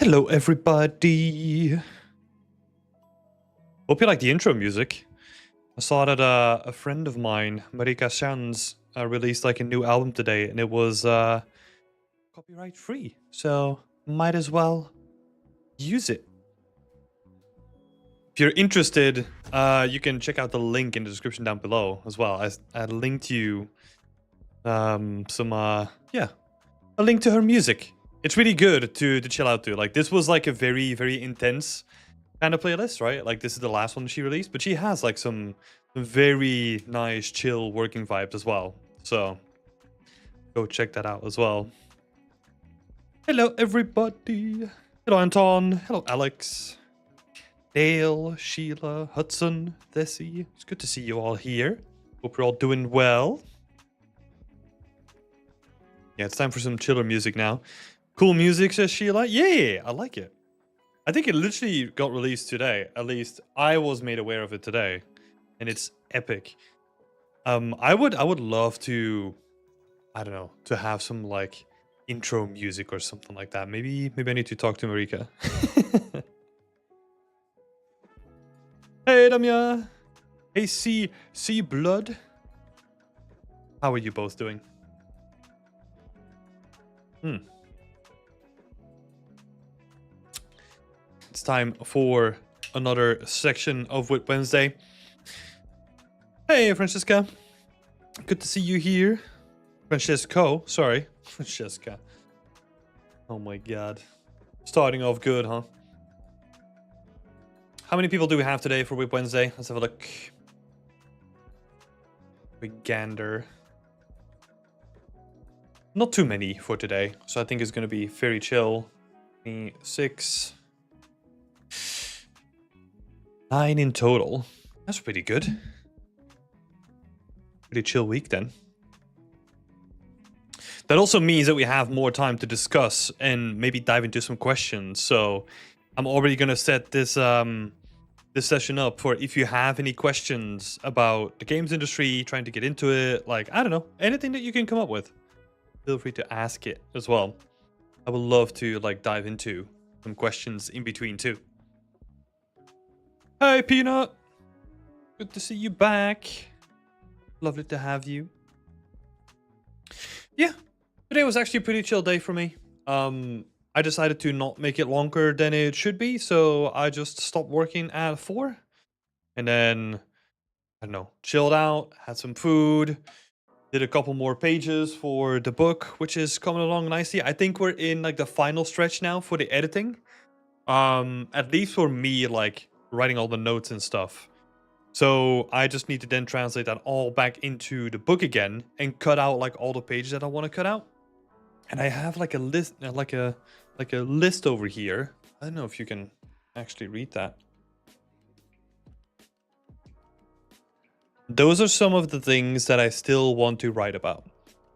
Hello, everybody. Hope you like the intro music. I saw that a friend of mine, Marika Sands, released like a new album today, and it was copyright free. So might as well use it. If you're interested, you can check out the link in the description down below as well. I linked you a link to her music. It's really good to chill out to. Like, this was like a very, very intense kind of playlist, right? Like, this is the last one she released, but she has like some very nice, chill working vibes as well. So go check that out as well. Hello, everybody. Hello, Anton. Hello, Alex. Dale, Sheila, Hudson, Thessie. It's good to see you all here. Hope you're all doing well. Yeah, it's time for some chiller music now. Cool music, says Sheila. Yeah, I like it. I think it literally got released today. At least I was made aware of it today. And it's epic. I would love to, I don't know, to have some like intro music or something like that. Maybe I need to talk to Marika. Hey, Damia. Hey, C Blood. How are you both doing? It's time for another section of Whit Wednesday. Hey, Francesca. Good to see you here. Francesco, sorry. Francesca. Oh my god. Starting off good, huh? How many people do we have today for Whip Wednesday? Let's have a look. We gander. Not too many for today, so I think it's going to be very chill. 6, 9 in total. That's pretty good. Pretty chill week then. That also means that we have more time to discuss and maybe dive into some questions. So I'm already going to set this this session up for if you have any questions about the games industry, trying to get into it, like, I don't know, anything that you can come up with. Feel free to ask it as well. I would love to like dive into some questions in between too. Hey, Peanut. Good to see you back. Lovely to have you. Yeah, today was actually a pretty chill day for me. I decided to not make it longer than it should be, so I just stopped working at 4. And then, I don't know, chilled out, had some food, did a couple more pages for the book, which is coming along nicely. I think we're in like the final stretch now for the editing. At least for me, like writing all the notes and stuff. So I just need to then translate that all back into the book again and cut out like all the pages that I want to cut out. And I have like a list, like a list over here. I don't know if you can actually read that. Those are some of the things that I still want to write about.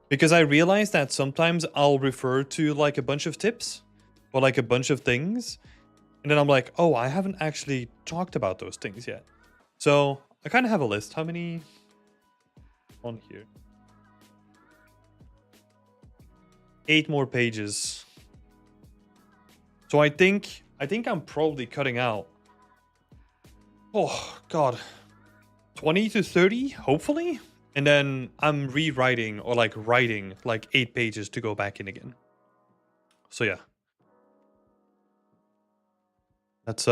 Because I realize that sometimes I'll refer to like a bunch of tips or like a bunch of things. And then I'm like, oh, I haven't actually talked about those things yet. So I kind of have a list. How many on here? 8 more pages. So I think I'm probably cutting out, oh god, 20 to 30, hopefully. And then I'm rewriting or like writing like 8 pages to go back in again. So yeah. That's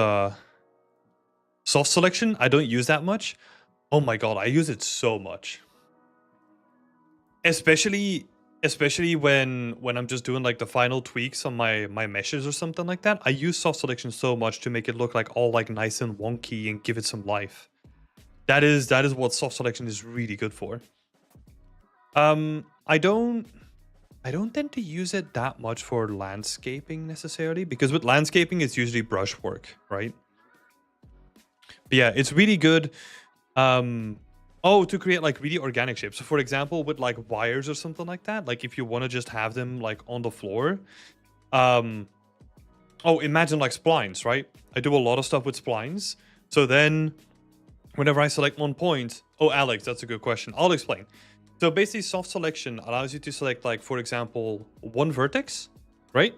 soft selection. I don't use that much. Oh my god, I use it so much. Especially when I'm just doing like the final tweaks on my meshes or something like that. I use soft selection so much to make it look like all like nice and wonky and give it some life. That is what soft selection is really good for. I don't tend to use it that much for landscaping necessarily, because with landscaping it's usually brushwork, right? But yeah, it's really good. To create like really organic shapes. So for example, with like wires or something like that, like if you want to just have them like on the floor. Imagine like splines, right? I do a lot of stuff with splines. So then whenever I select one point, oh, Alex, that's a good question. I'll explain. So basically soft selection allows you to select like, for example, one vertex, right?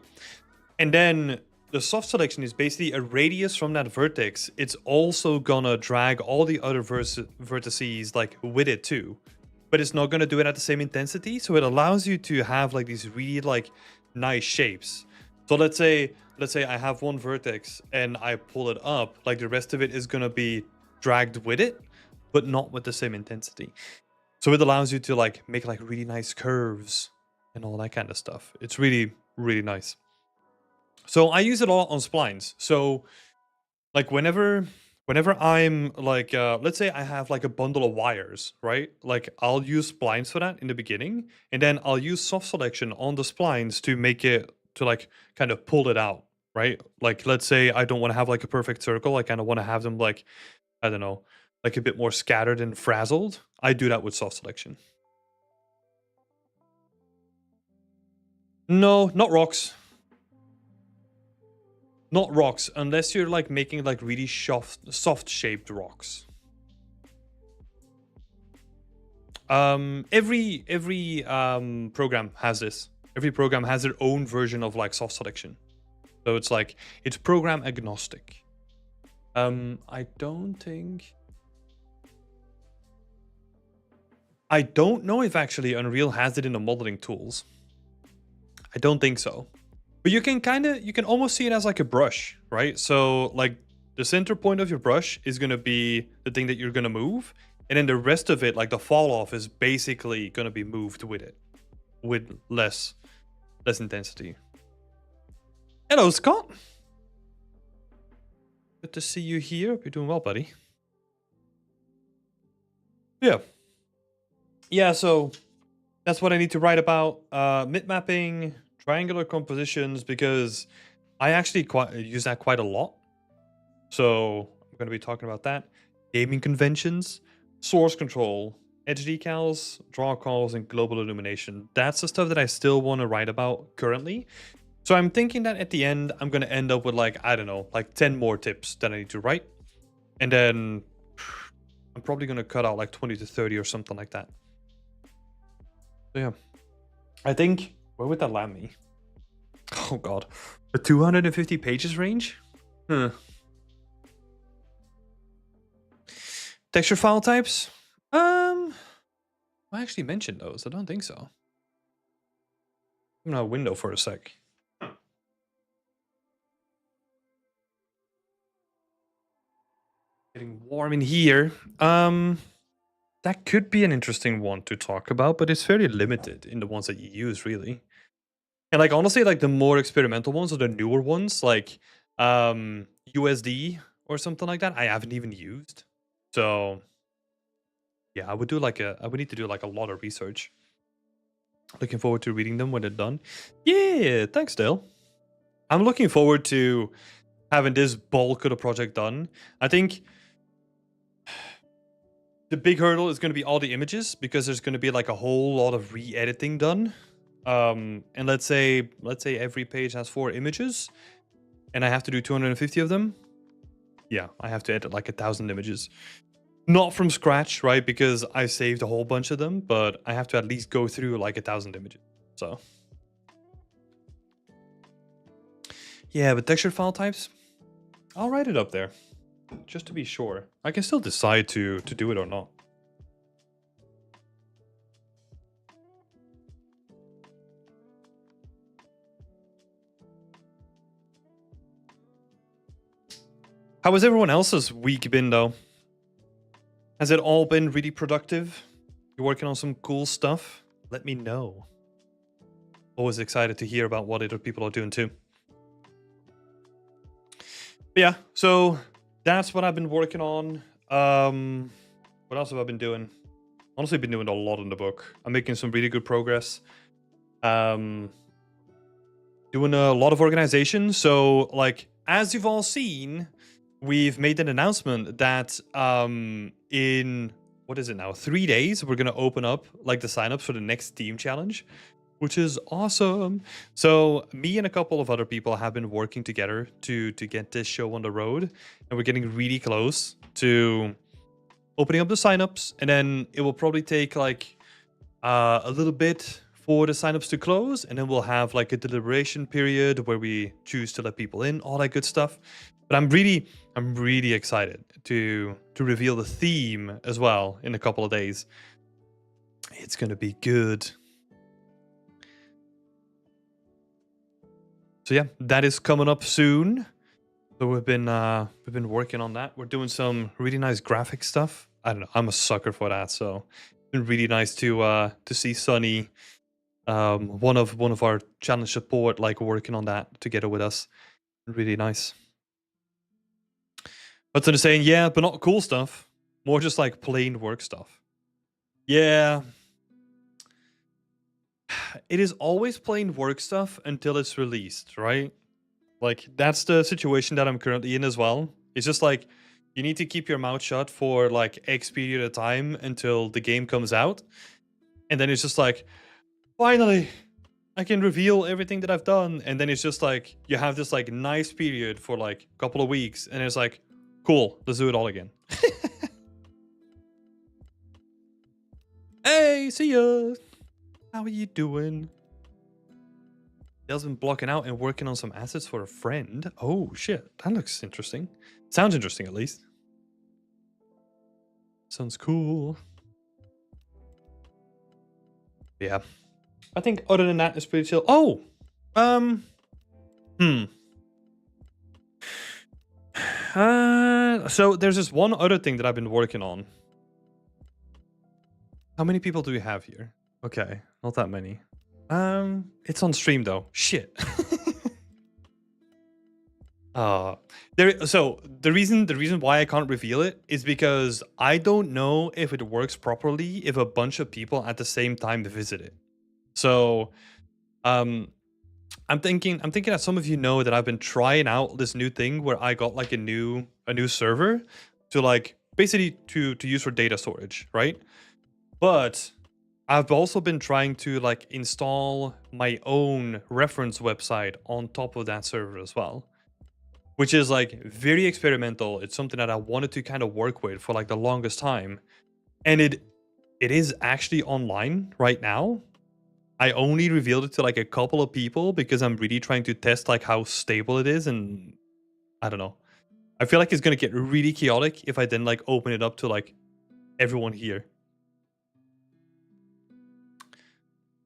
And then the soft selection is basically a radius from that vertex. It's also gonna drag all the other vertices like with it too, but it's not gonna do it at the same intensity. So it allows you to have like these really like nice shapes. So let's say I have one vertex and I pull it up, like the rest of it is gonna be dragged with it, but not with the same intensity. So it allows you to like make like really nice curves and all that kind of stuff. It's really, really nice. So I use it a lot on splines. So like whenever I'm like, let's say I have like a bundle of wires, right? Like I'll use splines for that in the beginning, and then I'll use soft selection on the splines to make it, to like kind of pull it out, right? Like let's say I don't want to have like a perfect circle. I kind of want to have them like, I don't know, like a bit more scattered and frazzled. I do that with soft selection. No, not rocks. Not rocks, unless you're like making like really soft shaped rocks. Every program has this. Every program has their own version of like soft selection. So it's like, it's program agnostic. I don't know if actually Unreal has it in the modeling tools. I don't think so. But you can almost see it as like a brush, right? So like the center point of your brush is going to be the thing that you're going to move. And then the rest of it, like the fall off, is basically going to be moved with it, with less intensity. Hello, Scott. Good to see you here. Hope you're doing well, buddy. Yeah, so that's what I need to write about. Mid mapping, triangular compositions, because I actually use that quite a lot. So I'm going to be talking about that. Gaming conventions, source control, edge decals, draw calls, and global illumination. That's the stuff that I still want to write about currently. So I'm thinking that at the end, I'm going to end up with like, I don't know, like 10 more tips that I need to write. And then I'm probably going to cut out like 20 to 30 or something like that. So yeah, I think, where would that land me? Oh god, a 250 pages range? Texture file types? I actually mentioned those. I don't think so. I'm in a window for a sec. Getting warm in here. That could be an interesting one to talk about, but it's fairly limited in the ones that you use, really. And like honestly, like the more experimental ones or the newer ones, like USD or something like that, I haven't even used. So yeah, I would need to do like a lot of research. Looking forward to reading them when they're done. Yeah, thanks, Dale. I'm looking forward to having this bulk of the project done. I think the big hurdle is going to be all the images, because there's going to be like a whole lot of re-editing done. And let's say every page has 4 images, and I have to do 250 of them. Yeah, I have to edit like 1,000 images. Not from scratch, right? Because I saved a whole bunch of them, but I have to at least go through like 1,000 images. So yeah, but texture file types, I'll write it up there just to be sure. I can still decide to do it or not. How has everyone else's week been though? Has it all been really productive? You're working on some cool stuff? Let me know. Always excited to hear about what other people are doing too. But yeah, so that's what I've been working on. What else have I been doing? Honestly, I've been doing a lot in the book. I'm making some really good progress. Doing a lot of organization. So like, as you've all seen, we've made an announcement that in, what is it now, 3 days, we're going to open up like the signups for the next Steam challenge, which is awesome. So me and a couple of other people have been working together to get this show on the road, and we're getting really close to opening up the signups. And then it will probably take like a little bit for the signups to close, and then we'll have like a deliberation period where we choose to let people in, all that good stuff. But I'm really excited to reveal the theme as well in a couple of days. It's gonna be good. So yeah, that is coming up soon. So we've been working on that. We're doing some really nice graphic stuff. I don't know. I'm a sucker for that. So it's been really nice to see Sunny, one of our challenge support, like working on that together with us. Really nice. But they're saying, yeah, but not cool stuff. More just like plain work stuff. Yeah. It is always plain work stuff until it's released, right? Like, that's the situation that I'm currently in as well. It's just like, you need to keep your mouth shut for like X period of time until the game comes out. And then it's just like, finally, I can reveal everything that I've done. And then it's just like, you have this like nice period for like a couple of weeks. And it's like, cool, let's do it all again. Hey, see ya. How are you doing? Dale's been blocking out and working on some assets for a friend. Oh, shit. That looks interesting. Sounds interesting, at least. Sounds cool. Yeah. I think other than that, it's pretty chill. Oh! So there's this one other thing that I've been working on. How many people do we have here? Okay, not that many. It's on stream though. Shit. So the reason why I can't reveal it is because I don't know if it works properly if a bunch of people at the same time visit it. So, I'm thinking that some of you know that I've been trying out this new thing where I got like a new server to like basically to use for data storage, right? But I've also been trying to like install my own reference website on top of that server as well, which is like very experimental. It's something that I wanted to kind of work with for like the longest time. And it is actually online right now. I only revealed it to like a couple of people because I'm really trying to test like how stable it is. And I don't know. I feel like it's going to get really chaotic if I then like open it up to like everyone here.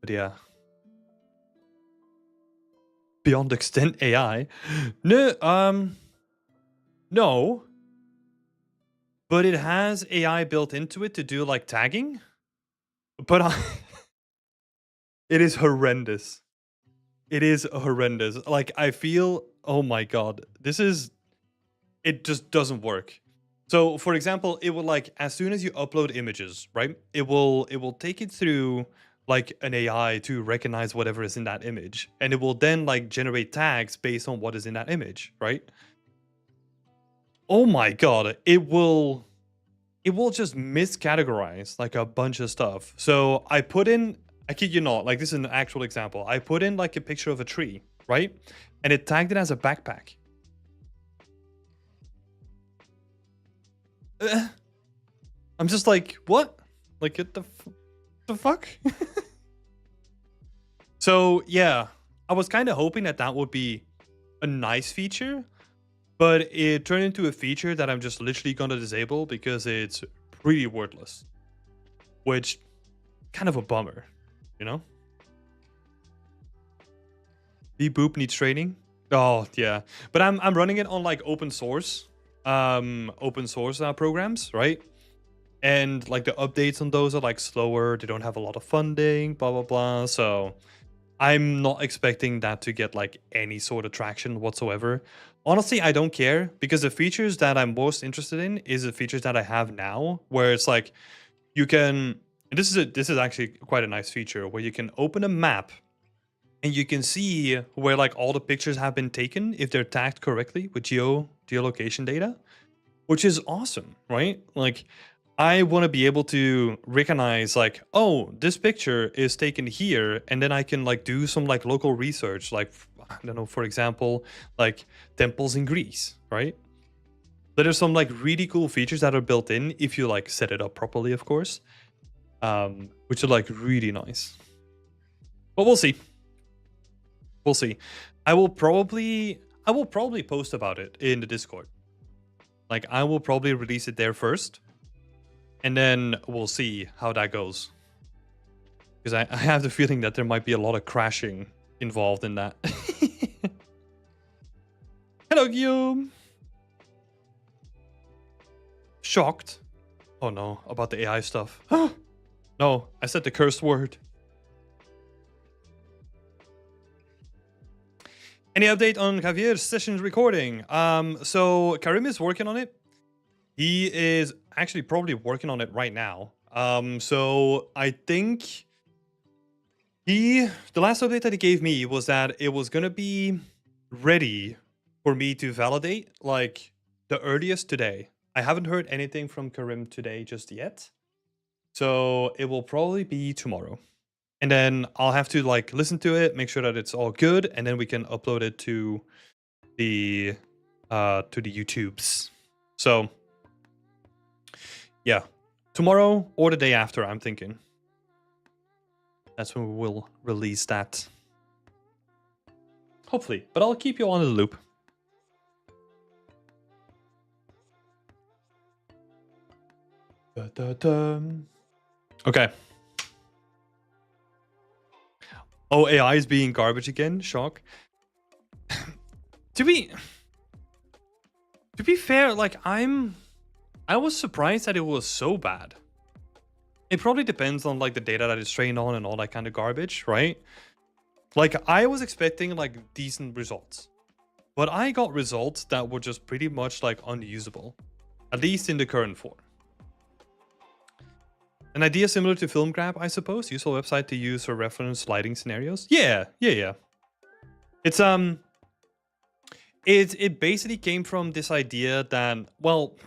But yeah. Beyond extent AI. No, no. But it has AI built into it to do like tagging. But it is horrendous. It is horrendous. Like I feel, oh my god, it just doesn't work. So for example, it will like as soon as you upload images, right? It will take it through like an AI to recognize whatever is in that image, and it will then like generate tags based on what is in that image, right? Oh my god, it will just miscategorize like a bunch of stuff. So I put in, I kid you not, like this is an actual example. I put in like a picture of a tree, right? And it tagged it as a backpack. I'm just like, what? Like, what the fuck? So, yeah, I was kind of hoping that that would be a nice feature, but it turned into a feature that I'm just literally going to disable because it's pretty worthless, which kind of a bummer, you know? Boop needs training. Oh, yeah. But I'm running it on like open source programs, right? And like the updates on those are like slower. They don't have a lot of funding, blah, blah, blah. So I'm not expecting that to get like any sort of traction whatsoever. Honestly, I don't care because the features that I'm most interested in is the features that I have now, where it's like you can, and this is actually quite a nice feature where you can open a map and you can see where like all the pictures have been taken if they're tagged correctly with geolocation data, which is awesome, right? Like I want to be able to recognize like, oh, this picture is taken here, and then I can like do some like local research, like I don't know, for example, like temples in Greece, right? So there's some like really cool features that are built in if you like set it up properly, of course, which are like really nice. But we'll see. We'll see. I will probably post about it in the Discord. Like, I will probably release it there first, and then we'll see how that goes. Because I have the feeling that there might be a lot of crashing involved in that. Hello, Guillaume. Shocked. Oh no, about the AI stuff. No, I said the cursed word. Any update on Javier's session recording? So Karim is working on it. He is actually probably working on it right now. So I think the last update that he gave me was that it was gonna be ready for me to validate, like, the earliest today. I haven't heard anything from Karim today just yet. So it will probably be tomorrow. And then I'll have to like listen to it, make sure that it's all good, and then we can upload it to the YouTubes. So yeah, tomorrow or the day after, I'm thinking. That's when we will release that. Hopefully, but I'll keep you on the loop. Okay. Oh, AI is being garbage again? Shock. To be fair, like, I was surprised that it was so bad. It probably depends on like the data that it's trained on and all that kind of garbage, right? Like, I was expecting like decent results, but I got results that were just pretty much like unusable, at least in the current form. An idea similar to Film Grab, I suppose. Useful website to use for reference sliding scenarios. Yeah. It's it basically came from this idea that, well,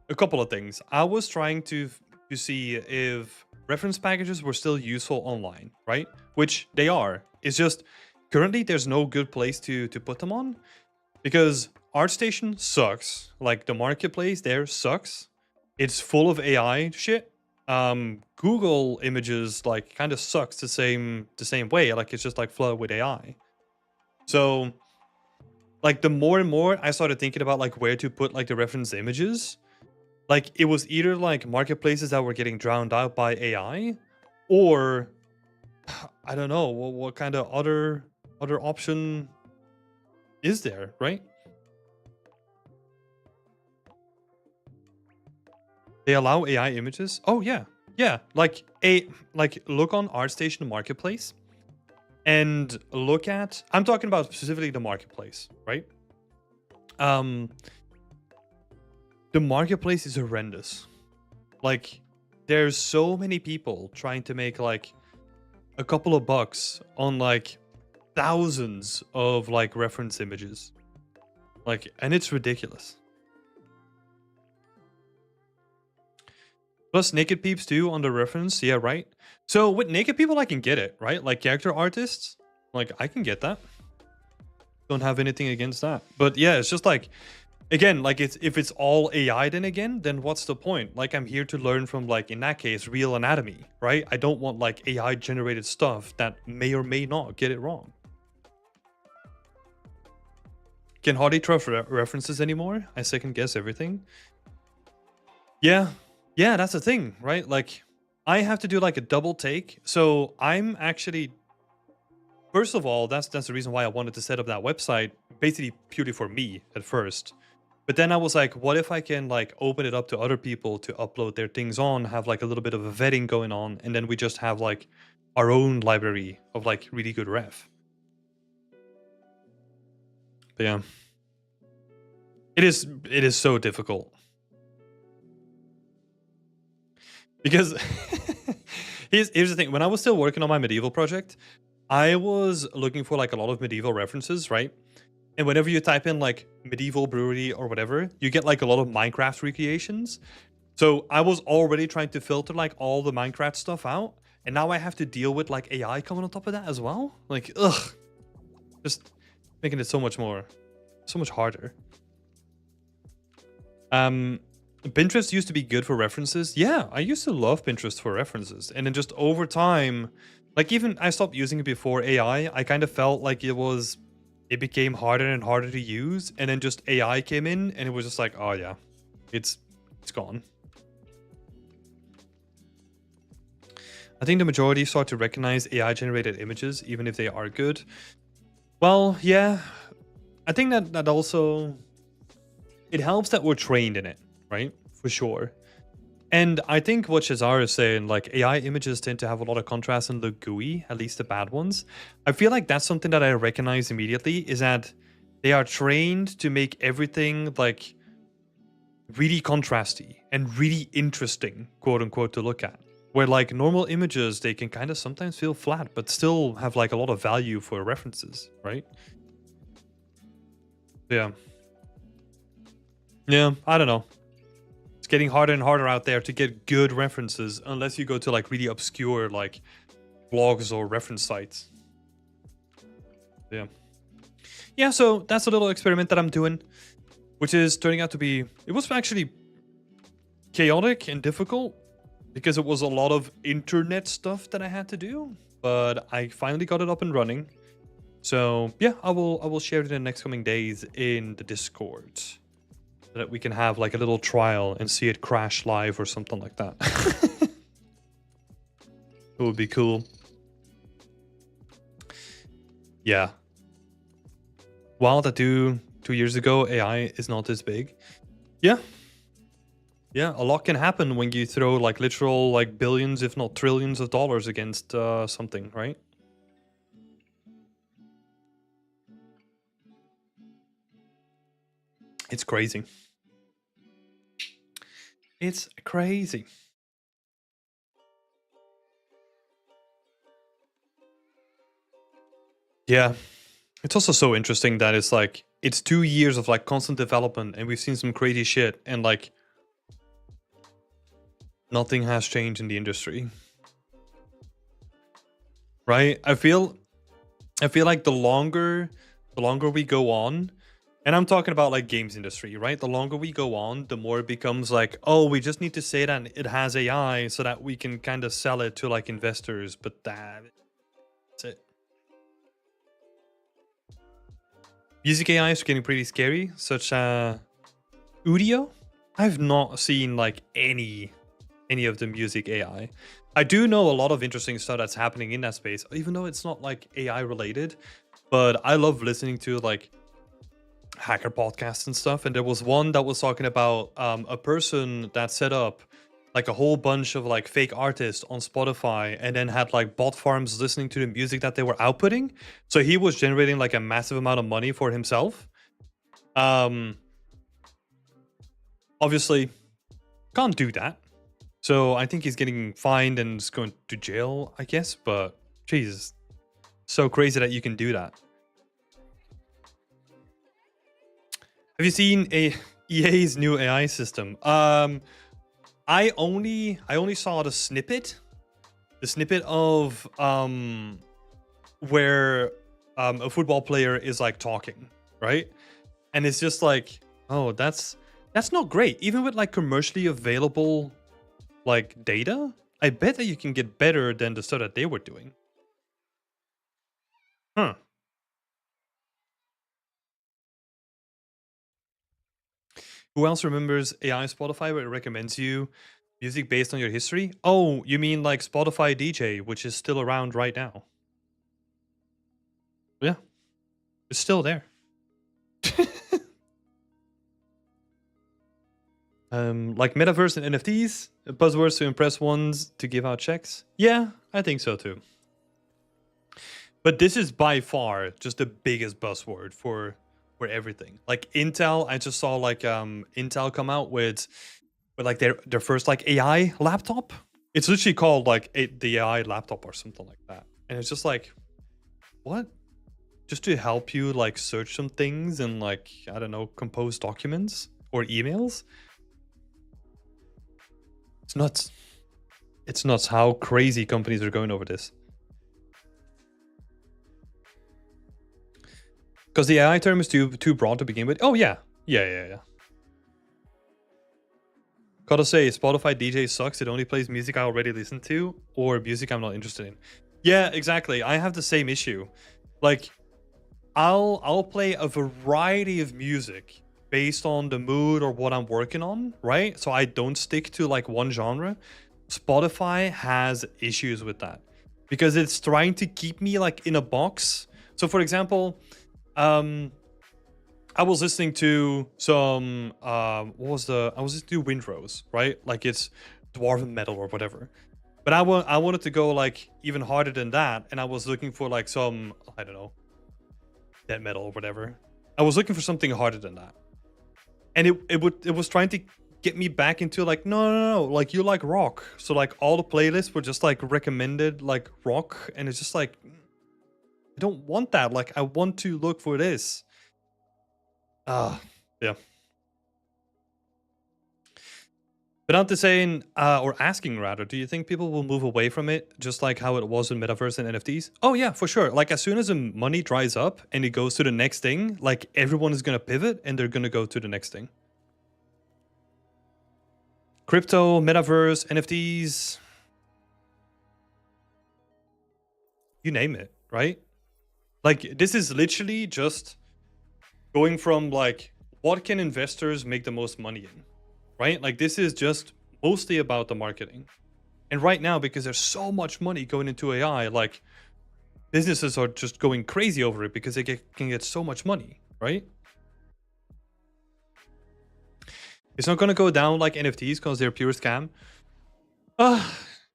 a couple of things. I was trying to see if reference packages were still useful online, right? Which they are. It's just currently there's no good place to put them on, because ArtStation sucks. Like, the marketplace there sucks. It's full of AI shit. Google Images like kind of sucks the same way. Like, it's just like flooded with AI. So like, the more and more I started thinking about like where to put like the reference images, like, it was either like marketplaces that were getting drowned out by AI, or I don't know what kind of other option is there, right? They allow AI images. Oh yeah. Like, look on ArtStation Marketplace and look at, I'm talking about specifically the marketplace, right? The marketplace is horrendous. Like, there's so many people trying to make like a couple of bucks on like thousands of like reference images. Like, and it's ridiculous. Plus naked peeps too on the reference. Yeah, right. So with naked people, I can get it, right? Like, character artists, like, I can get that. Don't have anything against that. But yeah, it's just like, again, like, if it's all AI, then what's the point? Like, I'm here to learn from, like, in that case, real anatomy, right? I don't want like AI generated stuff that may or may not get it wrong. Can hardly trust references anymore. I second guess everything. Yeah, that's the thing, right? Like, I have to do like a double take. So I'm actually, first of all, that's the reason why I wanted to set up that website, basically purely for me at first. But then I was like, what if I can like open it up to other people to upload their things on, have like a little bit of a vetting going on, and then we just have like our own library of like really good ref. But yeah, it is so difficult. Because here's the thing. When I was still working on my medieval project, I was looking for like a lot of medieval references, right? And whenever you type in like medieval brewery or whatever, you get like a lot of Minecraft recreations. So I was already trying to filter like all the Minecraft stuff out, and now I have to deal with like AI coming on top of that as well. Like, ugh, just making it so much harder. Pinterest used to be good for references. Yeah, I used to love Pinterest for references. And then just over time, Like, even I stopped using it before AI. I kind of felt like it became harder and harder to use, and then just AI came in, and it was just like, oh yeah, it's gone. I think the majority start to recognize AI generated images, even if they are good. Well, yeah, I think that also it helps that we're trained in it, right? For sure. And I think what Shazar is saying, like AI images tend to have a lot of contrast and look gooey, at least the bad ones. I feel like that's something that I recognize immediately is that they are trained to make everything like really contrasty and really interesting, quote unquote, to look at. Where like normal images, they can kind of sometimes feel flat, but still have like a lot of value for references, right? Yeah. Yeah, I don't know. It's getting harder and harder out there to get good references unless you go to like really obscure like blogs or reference sites. Yeah. Yeah, so that's a little experiment that I'm doing, which is turning out to be, it was actually chaotic and difficult because it was a lot of internet stuff that I had to do, but I finally got it up and running. So yeah, I will share it in the next coming days in the Discord so that we can have like a little trial and see it crash live or something like that. It would be cool. Yeah. While that 2 years ago, AI is not this big. Yeah. Yeah, a lot can happen when you throw like literal like billions, if not trillions of dollars against something, right? It's crazy. It's crazy. Yeah. It's also so interesting that it's like it's 2 years of like constant development and we've seen some crazy shit and like nothing has changed in the industry. Right? I feel like the longer we go on, and I'm talking about like games industry, right? The longer we go on, the more it becomes like, oh, we just need to say that it has AI so that we can kind of sell it to like investors, but that's it. Music AI is getting pretty scary, such Udio. I've not seen like any of the music AI. I do know a lot of interesting stuff that's happening in that space, even though it's not like AI related. But I love listening to like hacker podcasts and stuff. And there was one that was talking about a person that set up like a whole bunch of like fake artists on Spotify and then had like bot farms listening to the music that they were outputting. So he was generating like a massive amount of money for himself. Um, Obviously, can't do that. So I think he's getting fined and is going to jail, I guess. But Jesus, so crazy that you can do that. Have you seen EA's new AI system? I only saw the snippet of where a football player is like talking, right? And it's just like, oh, that's not great. Even with like commercially available like data, I bet that you can get better than the stuff that they were doing. Huh. Who else remembers AI Spotify where it recommends you music based on your history? Oh, you mean like Spotify DJ, which is still around right now. Yeah, it's still there. Like metaverse and NFTs, buzzwords to impress ones to give out checks. Yeah, I think so too. But this is by far just the biggest buzzword for everything. Like Intel, I just saw like Intel come out with like their first like AI laptop. It's literally called like the AI laptop or something like that. And it's just like, what? Just to help you like search some things and like, I don't know, compose documents or emails. It's nuts. It's nuts how crazy companies are going over this. Because the AI term is too broad to begin with. Oh yeah. Yeah. Gotta say, Spotify DJ sucks. It only plays music I already listen to or music I'm not interested in. Yeah, exactly. I have the same issue. Like, I'll play a variety of music based on the mood or what I'm working on, right? So I don't stick to like one genre. Spotify has issues with that because it's trying to keep me like in a box. So for example, um I was listening to some what was the I was listening to Windrose, right? Like it's dwarven metal or whatever. But I wanted to go like even harder than that, and I was looking for like some, I don't know, death metal or whatever. I was looking for something harder than that. And it was trying to get me back into like, no, like you like rock. So like all the playlists were just like recommended like rock, and it's just like I don't want that. Like I want to look for this. Yeah. But I'm just saying, or asking rather, do you think people will move away from it just like how it was in Metaverse and NFTs? Oh yeah, for sure. Like as soon as the money dries up and it goes to the next thing, like everyone is gonna pivot and they're gonna go to the next thing. Crypto, Metaverse, NFTs, you name it, right? Like this is literally just going from like what can investors make the most money in, right? Like this is just mostly about the marketing. And right now, because there's so much money going into AI, like businesses are just going crazy over it because they can get so much money, right? It's not going to go down like NFTs because they're pure scam.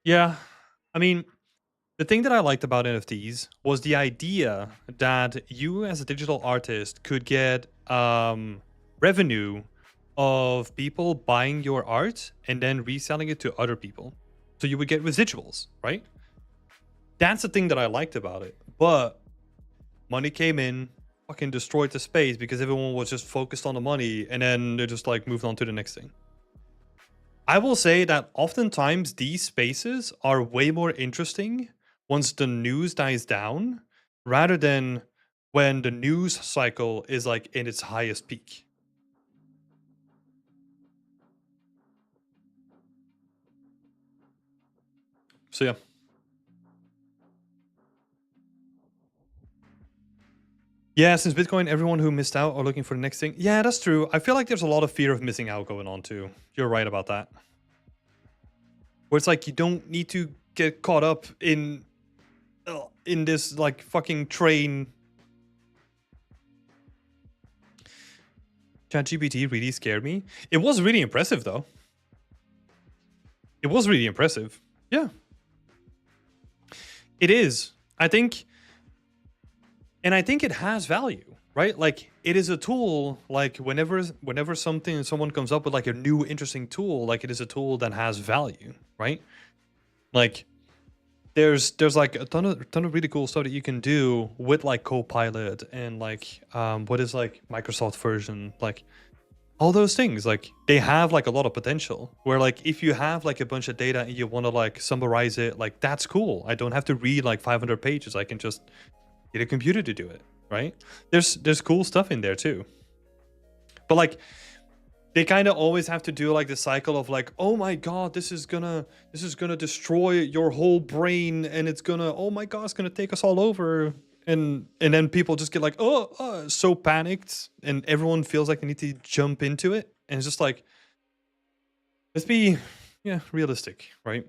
Yeah. I mean, the thing that I liked about NFTs was the idea that you as a digital artist could get revenue of people buying your art and then reselling it to other people. So you would get residuals, right? That's the thing that I liked about it. But money came in, fucking destroyed the space because everyone was just focused on the money, and then they just like moved on to the next thing. I will say that oftentimes these spaces are way more interesting once the news dies down rather than when the news cycle is like in its highest peak. So yeah. Yeah, since Bitcoin, everyone who missed out are looking for the next thing. Yeah, that's true. I feel like there's a lot of fear of missing out going on too. You're right about that. Where it's like you don't need to get caught up in this like fucking train. ChatGPT really scared me. It was really impressive though. It was really impressive. Yeah. It is. I think it has value, right? Like it is a tool. Like whenever someone comes up with like a new interesting tool, like it is a tool that has value, right? Like there's like a ton of really cool stuff that you can do with like Copilot and like what is like Microsoft version, like all those things. Like they have like a lot of potential where like if you have like a bunch of data and you want to like summarize it, like that's cool. I don't have to read like 500 pages. I can just get a computer to do it, right? There's cool stuff in there too. But like they kind of always have to do like the cycle of like, oh my god, this is gonna destroy your whole brain, and it's gonna, oh my god, it's gonna take us all over, and then people just get like, so panicked, and everyone feels like they need to jump into it, and it's just like, let's be, yeah, realistic, right?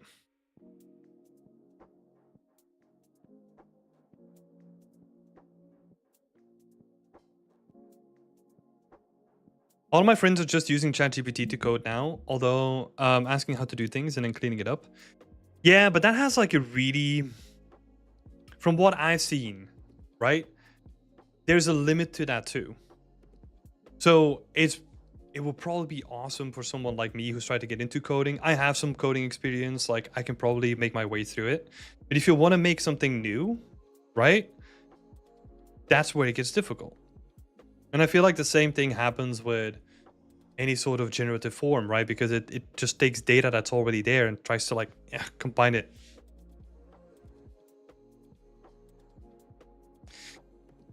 All my friends are just using ChatGPT to code now, although asking how to do things and then cleaning it up. Yeah, but that has like a really, from what I've seen, right? There's a limit to that too. So it will probably be awesome for someone like me who's trying to get into coding. I have some coding experience, like I can probably make my way through it. But if you want to make something new, right? That's where it gets difficult. And I feel like the same thing happens with any sort of generative form, right? Because it just takes data that's already there and tries to like combine it.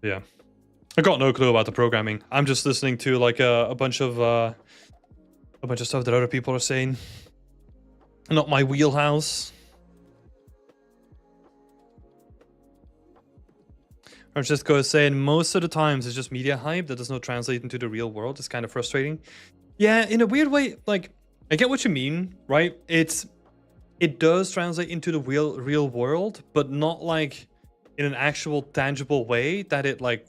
Yeah. I got no clue about the programming. I'm just listening to like a bunch of stuff that other people are saying. Not my wheelhouse. Francisco is saying most of the times it's just media hype that does not translate into the real world. It's kind of frustrating. Yeah, in a weird way, like I get what you mean, right? It does translate into the real world, but not like in an actual tangible way that it like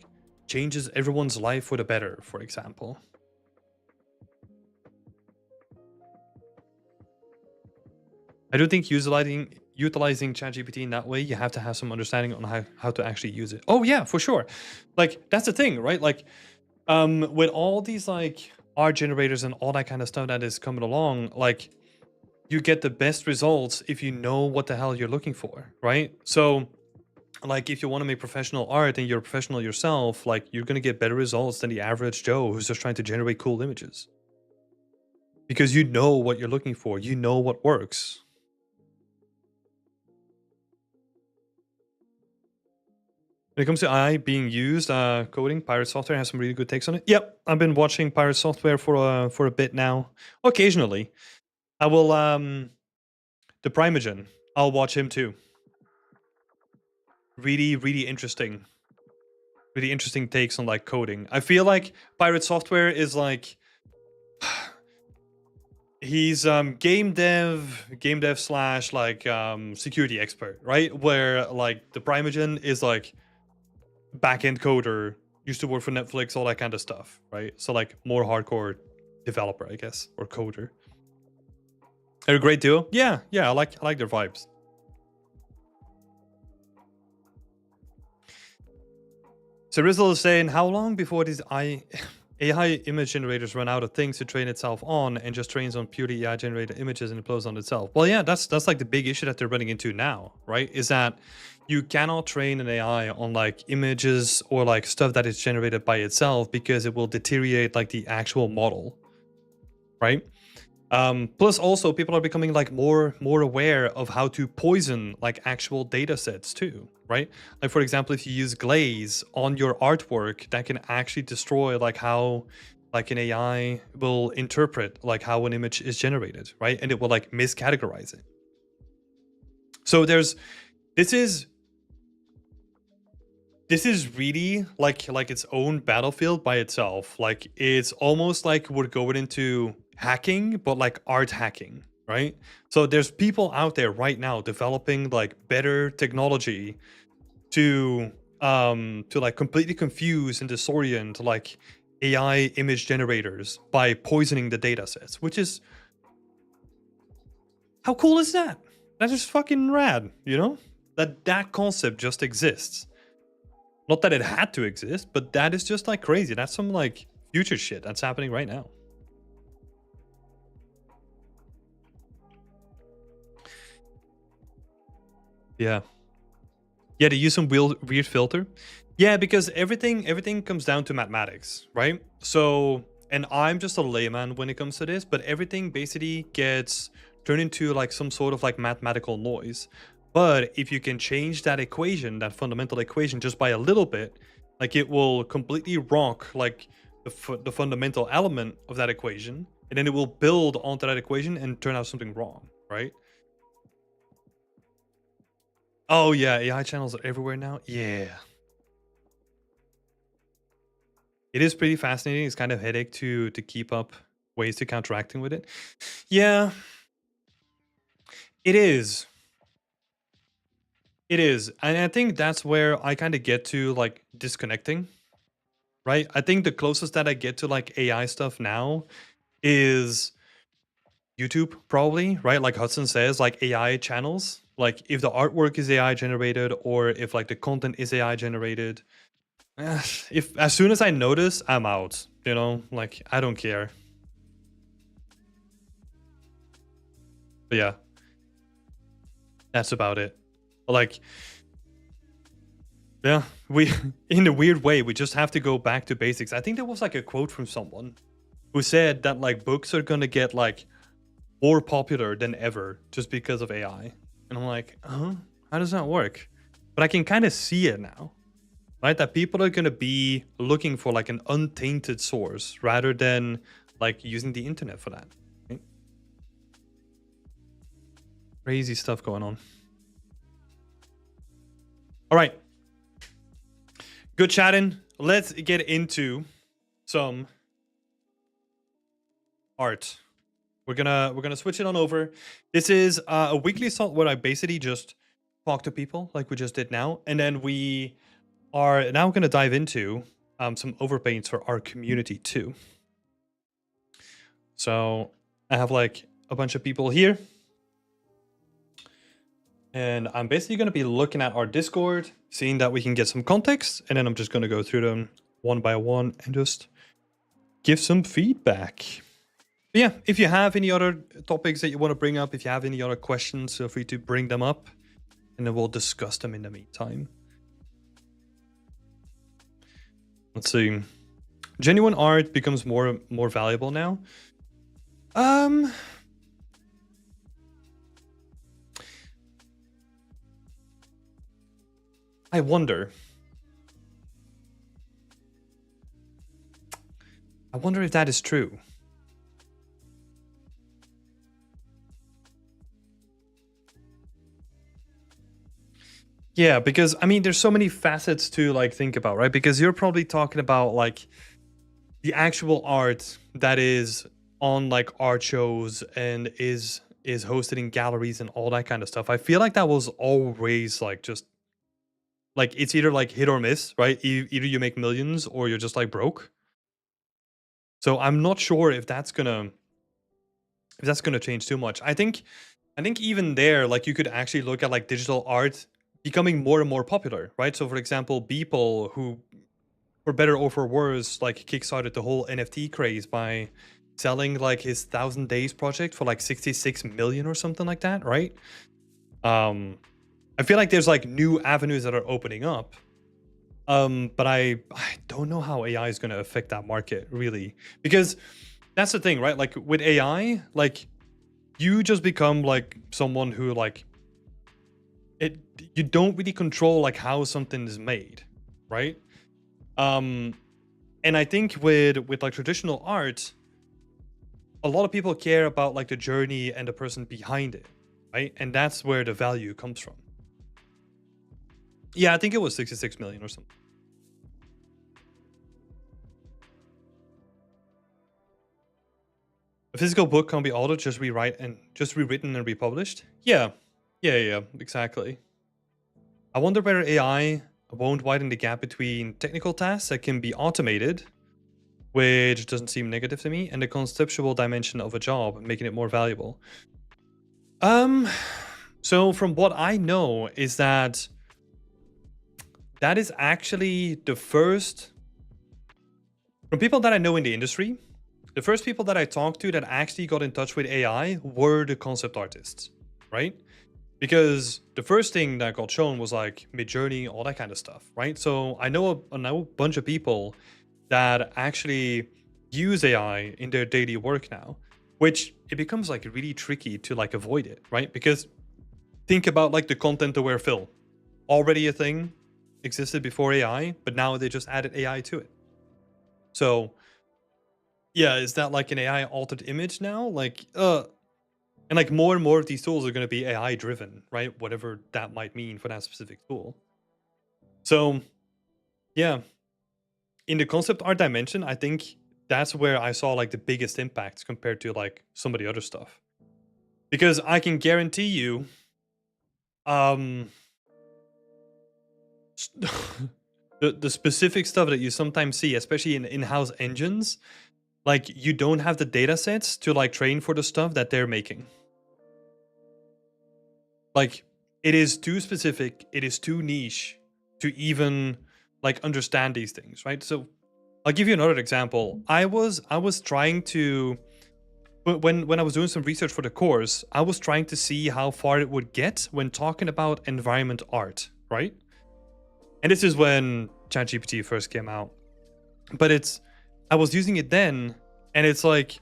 changes everyone's life for the better, for example. I do think utilizing ChatGPT in that way, you have to have some understanding on how to actually use it. Oh yeah, for sure. Like that's the thing, right? Like with all these like art generators and all that kind of stuff that is coming along, like you get the best results if you know what the hell you're looking for, right? So like if you want to make professional art and you're a professional yourself, like you're going to get better results than the average Joe who's just trying to generate cool images. Because you know what you're looking for, you know what works. When it comes to AI being used, coding, Pirate Software has some really good takes on it. Yep, I've been watching Pirate Software for a bit now. Occasionally, I will the Primogen. I'll watch him too. Really interesting. Really interesting takes on like coding. I feel like Pirate Software is like he's game dev slash like security expert, right? Where like the Primogen is like back-end coder, used to work for Netflix, all that kind of stuff, right? So like more hardcore developer, I guess, or coder. They're a great duo. Yeah, I like their vibes. So Rizzle is saying, how long before these AI image generators run out of things to train itself on and just trains on purely AI generated images and uploads on itself? Well, yeah, that's like the big issue that they're running into now, right? Is that you cannot train an AI on like images or like stuff that is generated by itself because it will deteriorate like the actual model, right? Plus also people are becoming like more aware of how to poison like actual data sets too, right? Like for example, if you use glaze on your artwork, that can actually destroy like how like an AI will interpret like how an image is generated, right? And it will like miscategorize it. So this is really like its own battlefield by itself. Like it's almost like we're going into hacking, but like art hacking, right? So there's people out there right now developing like better technology to like completely confuse and disorient like AI image generators by poisoning the data sets, which is how cool is that? That's just fucking rad, you know? That concept just exists. Not that it had to exist, but that is just like crazy. That's some like future shit that's happening right now. Yeah. Yeah, they use some weird filter. Yeah, because everything comes down to mathematics, right? So, and I'm just a layman when it comes to this, but everything basically gets turned into like some sort of like mathematical noise. But if you can change that equation, that fundamental equation, just by a little bit, like it will completely rock like the fundamental element of that equation, and then it will build onto that equation and turn out something wrong, right? Oh yeah, AI channels are everywhere now. Yeah. It is pretty fascinating. It's kind of headache to keep up ways to counteracting with it. Yeah, it is. It is. And I think that's where I kind of get to like disconnecting, right? I think the closest that I get to like AI stuff now is YouTube, probably, right? Like Hudson says, like AI channels. Like if the artwork is AI generated or if like the content is AI generated, if as soon as I notice, I'm out, you know? Like I don't care. But yeah, that's about it. Like, yeah, we, in a weird way, we just have to go back to basics. I think there was like a quote from someone who said that like books are gonna get like more popular than ever just because of AI. And I'm like, huh? How does that work? But I can kind of see it now, right? That people are gonna be looking for like an untainted source rather than like using the internet for that. Right? Crazy stuff going on. All right. Good chatting. Let's get into some art. We're gonna switch it on over. This is a weekly salt where I basically just talk to people like we just did now, and then we are now gonna dive into some overpaints for our community too. So I have like a bunch of people here, and I'm basically gonna be looking at our Discord, seeing that we can get some context, and then I'm just gonna go through them one by one and just give some feedback. But yeah, if you have any other topics that you want to bring up, if you have any other questions, feel free to bring them up, and then we'll discuss them in the meantime. Let's see. Genuine art becomes more valuable now. I wonder. I wonder if that is true. Yeah, because I mean, there's so many facets to like think about, right? Because you're probably talking about like the actual art that is on like art shows and is hosted in galleries and all that kind of stuff. I feel like that was always like just like it's either like hit or miss, right? Either you make millions or you're just like broke. So I'm not sure if that's gonna change too much. I think even there, like you could actually look at like digital art becoming more and more popular, right? So for example, Beeple, who for better or for worse, like kickstarted the whole NFT craze by selling like his 1,000 Days project for like 66 million or something like that, right? I feel like there's like new avenues that are opening up. But I don't know how AI is going to affect that market really, because that's the thing, right? Like with AI, like you just become like someone who like you don't really control like how something is made, right? And I think with like traditional art, a lot of people care about like the journey and the person behind it, right? And that's where the value comes from. Yeah, I think it was 66 million or something. A physical book can't be altered, just rewritten and republished. Yeah, exactly. I wonder whether AI won't widen the gap between technical tasks that can be automated, which doesn't seem negative to me, and the conceptual dimension of a job, making it more valuable. So from what I know is that is actually the first, from people that I know in the industry, the first people that I talked to that actually got in touch with AI were the concept artists, right? Because the first thing that got shown was like Midjourney, all that kind of stuff, right? So I know a bunch of people that actually use AI in their daily work now, which it becomes like really tricky to like avoid it, right? Because think about like the content aware fill, already a thing, existed before AI, but now they just added AI to it. So yeah, is that like an AI altered image now? Like, and like more and more of these tools are going to be AI driven, right? Whatever that might mean for that specific tool. So yeah, in the concept art dimension, I think that's where I saw like the biggest impacts compared to like some of the other stuff. Because I can guarantee you, the specific stuff that you sometimes see, especially in in-house engines, like you don't have the data sets to like train for the stuff that they're making. Like it is too specific, it is too niche to even like understand these things, right? So I'll give you another example. I was trying to, when I was doing some research for the course, I was trying to see how far it would get when talking about environment art, right? And this is when ChatGPT first came out. But I was using it then, and it's like,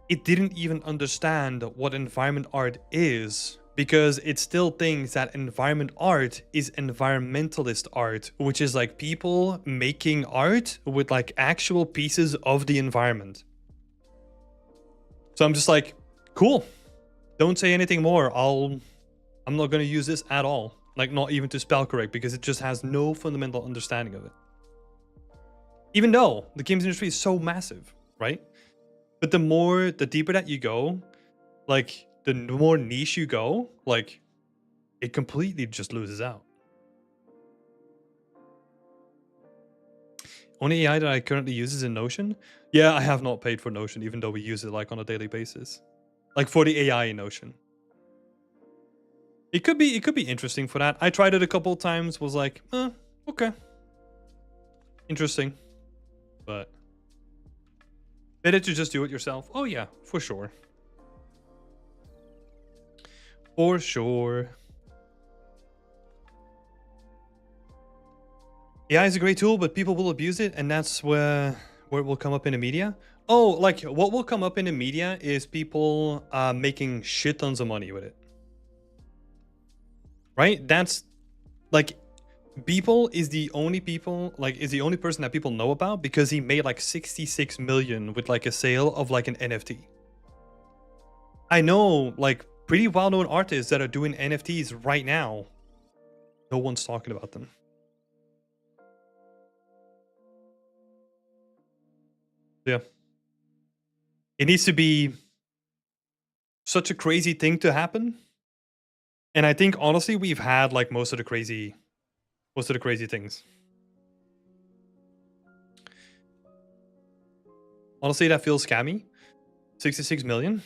it didn't even understand what environment art is, because it still thinks that environment art is environmentalist art, which is like people making art with like actual pieces of the environment. So I'm just like, cool. Don't say anything more. I'm not going to use this at all. Like, not even to spell correct, because it just has no fundamental understanding of it. Even though the games industry is so massive, right? But the deeper that you go, like, the more niche you go, like, it completely just loses out. Only AI that I currently use is in Notion. Yeah, I have not paid for Notion, even though we use it like on a daily basis. Like for the AI in Notion. It could be interesting for that. I tried it a couple of times, was like, okay. Interesting. But better to just do it yourself. Oh yeah, for sure. For sure. AI is a great tool, but people will abuse it, and that's where it will come up in the media. Oh, like what will come up in the media is people making shit tons of money with it. Right? That's like Beeple is the only person that people know about because he made like 66 million with like a sale of like an NFT. I know like pretty well-known artists that are doing NFTs right now. No one's talking about them. Yeah. It needs to be such a crazy thing to happen. And I think honestly we've had like most of the crazy things. Honestly, that feels scammy. 66 million.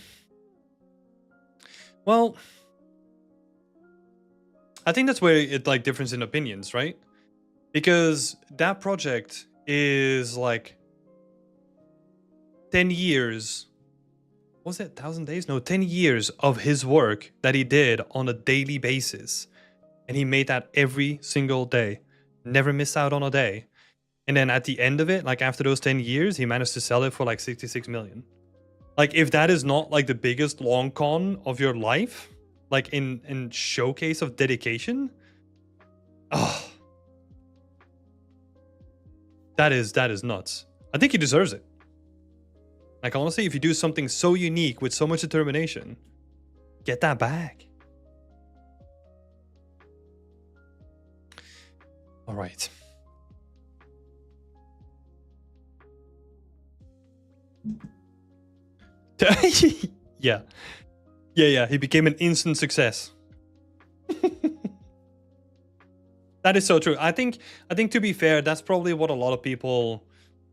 Well, I think that's where it like differs in opinions, right? Because that project is like 10 years. Was it 1,000 days? No, 10 years of his work that he did on a daily basis. And he made that every single day. Never missed out on a day. And then at the end of it, like after those 10 years, he managed to sell it for like 66 million. Like if that is not like the biggest long con of your life, like in showcase of dedication, oh, that is nuts. I think he deserves it. Like honestly, if you do something so unique with so much determination, get that back. All right. Yeah. He became an instant success. That is so true. I think to be fair, that's probably what a lot of people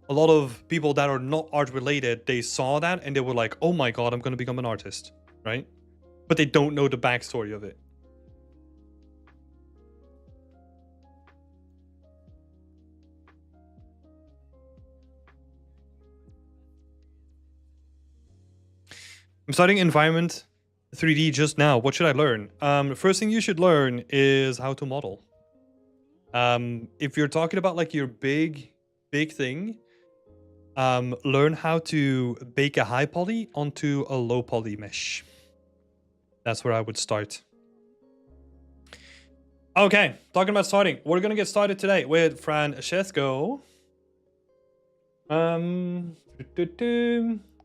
that are not art related, they saw that and they were like, oh my god, I'm going to become an artist, right? But they don't know the backstory of it. I'm studying environment 3D just now. What should I learn? The first thing you should learn is how to model. If you're talking about like your big thing, learn how to bake a high poly onto a low poly mesh. That's where I would start. Okay, talking about starting. We're gonna get started today with Francesco.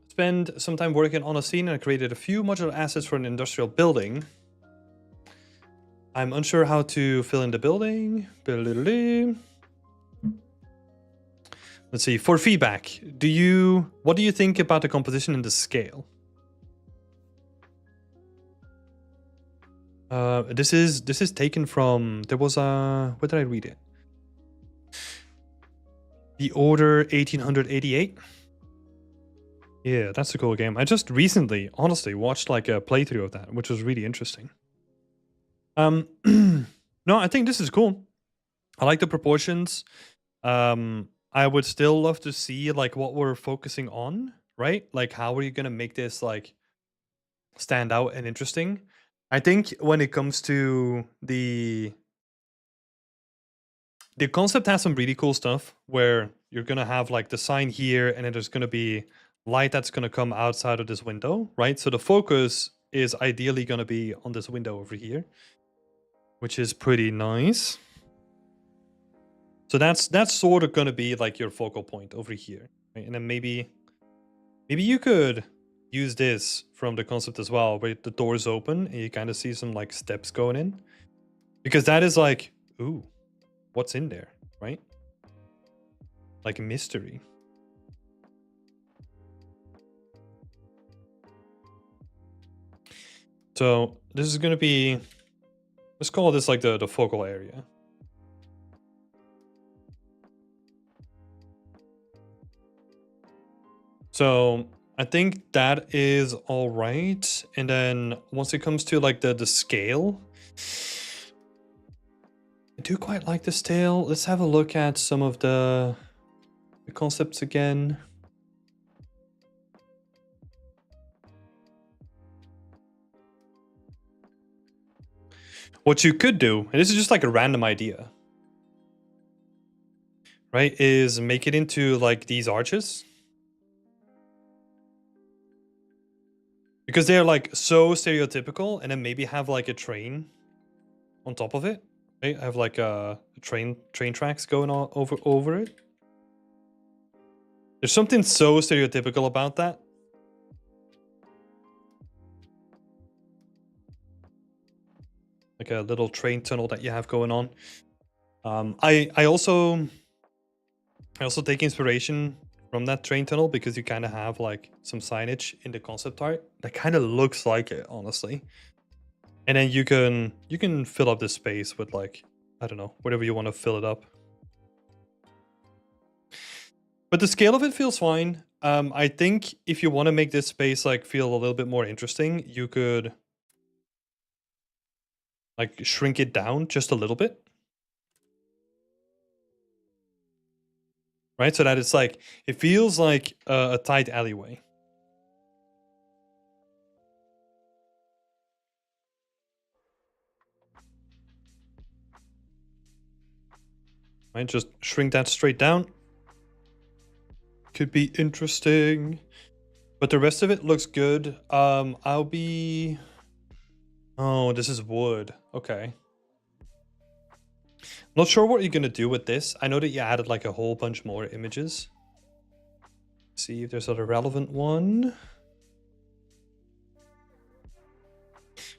Spend some time working on a scene and created a few modular assets for an industrial building. I'm unsure how to fill in the building. Let's see. For feedback, what do you think about the composition and the scale? This is taken from, there was a, where did I read it? The Order 1888. Yeah, that's a cool game. I just recently, honestly, watched like a playthrough of that, which was really interesting. No, I think this is cool. I like the proportions. I would still love to see like what we're focusing on, right? Like how are you gonna make this like stand out and interesting? I think when it comes to the concept has some really cool stuff where you're gonna have like the sign here and then there's gonna be light that's gonna come outside of this window, right? So the focus is ideally gonna be on this window over here, which is pretty nice. So that's sort of gonna be like your focal point over here, right? And then maybe you could use this from the concept as well, where the doors open and you kind of see some like steps going in. Because that is like, ooh, what's in there, right? Like a mystery. So this is gonna be, let's call this like the focal area. So I think that is all right. And then once it comes to like the scale, I do quite like the scale. Let's have a look at some of the concepts again. What you could do, and this is just like a random idea, right, is make it into like these arches. Because they're like so stereotypical, and then maybe have like a train on top of it. Right? Have like a train tracks going on over it. There's something so stereotypical about that. Like a little train tunnel that you have going on. I also take inspiration from that train tunnel because you kind of have like some signage in the concept art that kind of looks like it, honestly. And then you can fill up this space with like, I don't know, whatever you want to fill it up. But the scale of it feels fine. I think if you want to make this space like feel a little bit more interesting, you could like shrink it down just a little bit. Right? So that it's like, it feels like a tight alleyway. Right? Just shrink that straight down. Could be interesting. But the rest of it looks good. I'll be... Oh, this is wood. Okay. Not sure what you're gonna do with this. I know that you added like a whole bunch more images. See if there's a relevant one.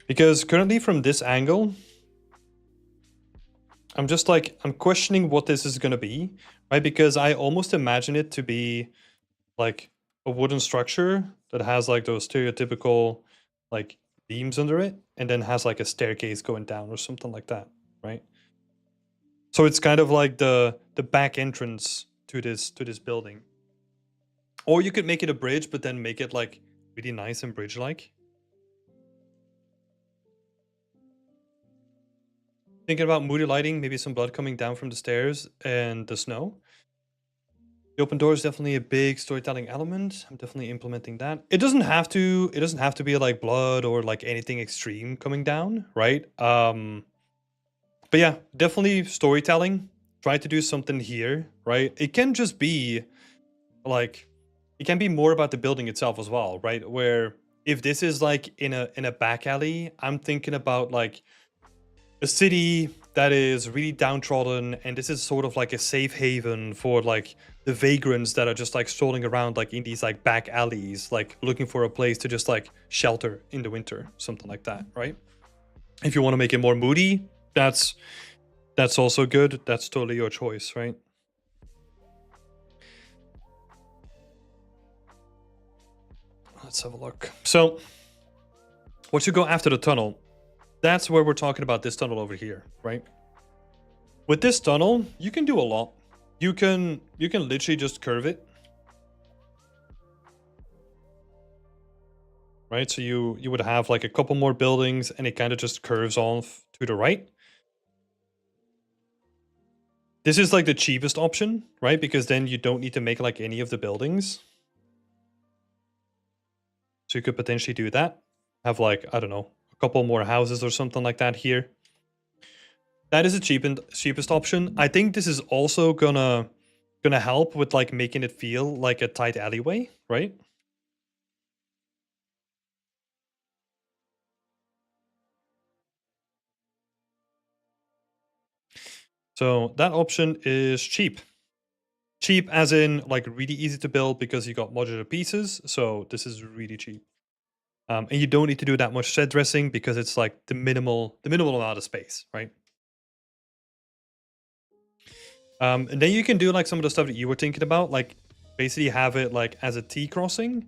Because currently from this angle, I'm just like, I'm questioning what this is gonna be, right? Because I almost imagine it to be like a wooden structure that has like those stereotypical like beams under it, and then has like a staircase going down or something like that, right? So it's kind of like the back entrance to this building. Or you could make it a bridge, but then make it like really nice and bridge-like. Thinking about moody lighting, maybe some blood coming down from the stairs and the snow. The open door is definitely a big storytelling element. I'm definitely implementing that. It doesn't have to be like blood or like anything extreme coming down, right? But yeah, definitely storytelling. Try to do something here, right? It can just be like, it can be more about the building itself as well, right? Where if this is like in a back alley, I'm thinking about like a city that is really downtrodden, and this is sort of like a safe haven for like the vagrants that are just like strolling around like in these like back alleys, like looking for a place to just like shelter in the winter, something like that, right? If you want to make it more moody, that's also good. That's totally your choice, right? Let's have a look. So once you go after the tunnel, that's where we're talking about this tunnel over here, right? With this tunnel, you can do a lot. You can literally just curve it. Right? So you would have like a couple more buildings, and it kind of just curves off to the right. This is like the cheapest option, right? Because then you don't need to make like any of the buildings. So you could potentially do that. Have like, I don't know, a couple more houses or something like that here. That is the cheapest option. I think this is also gonna help with like making it feel like a tight alleyway, right? So that option is cheap. Cheap as in like really easy to build because you got modular pieces. So this is really cheap. And you don't need to do that much set dressing because it's like the minimal amount of space, right? And then you can do like some of the stuff that you were thinking about, like basically have it like as a T crossing,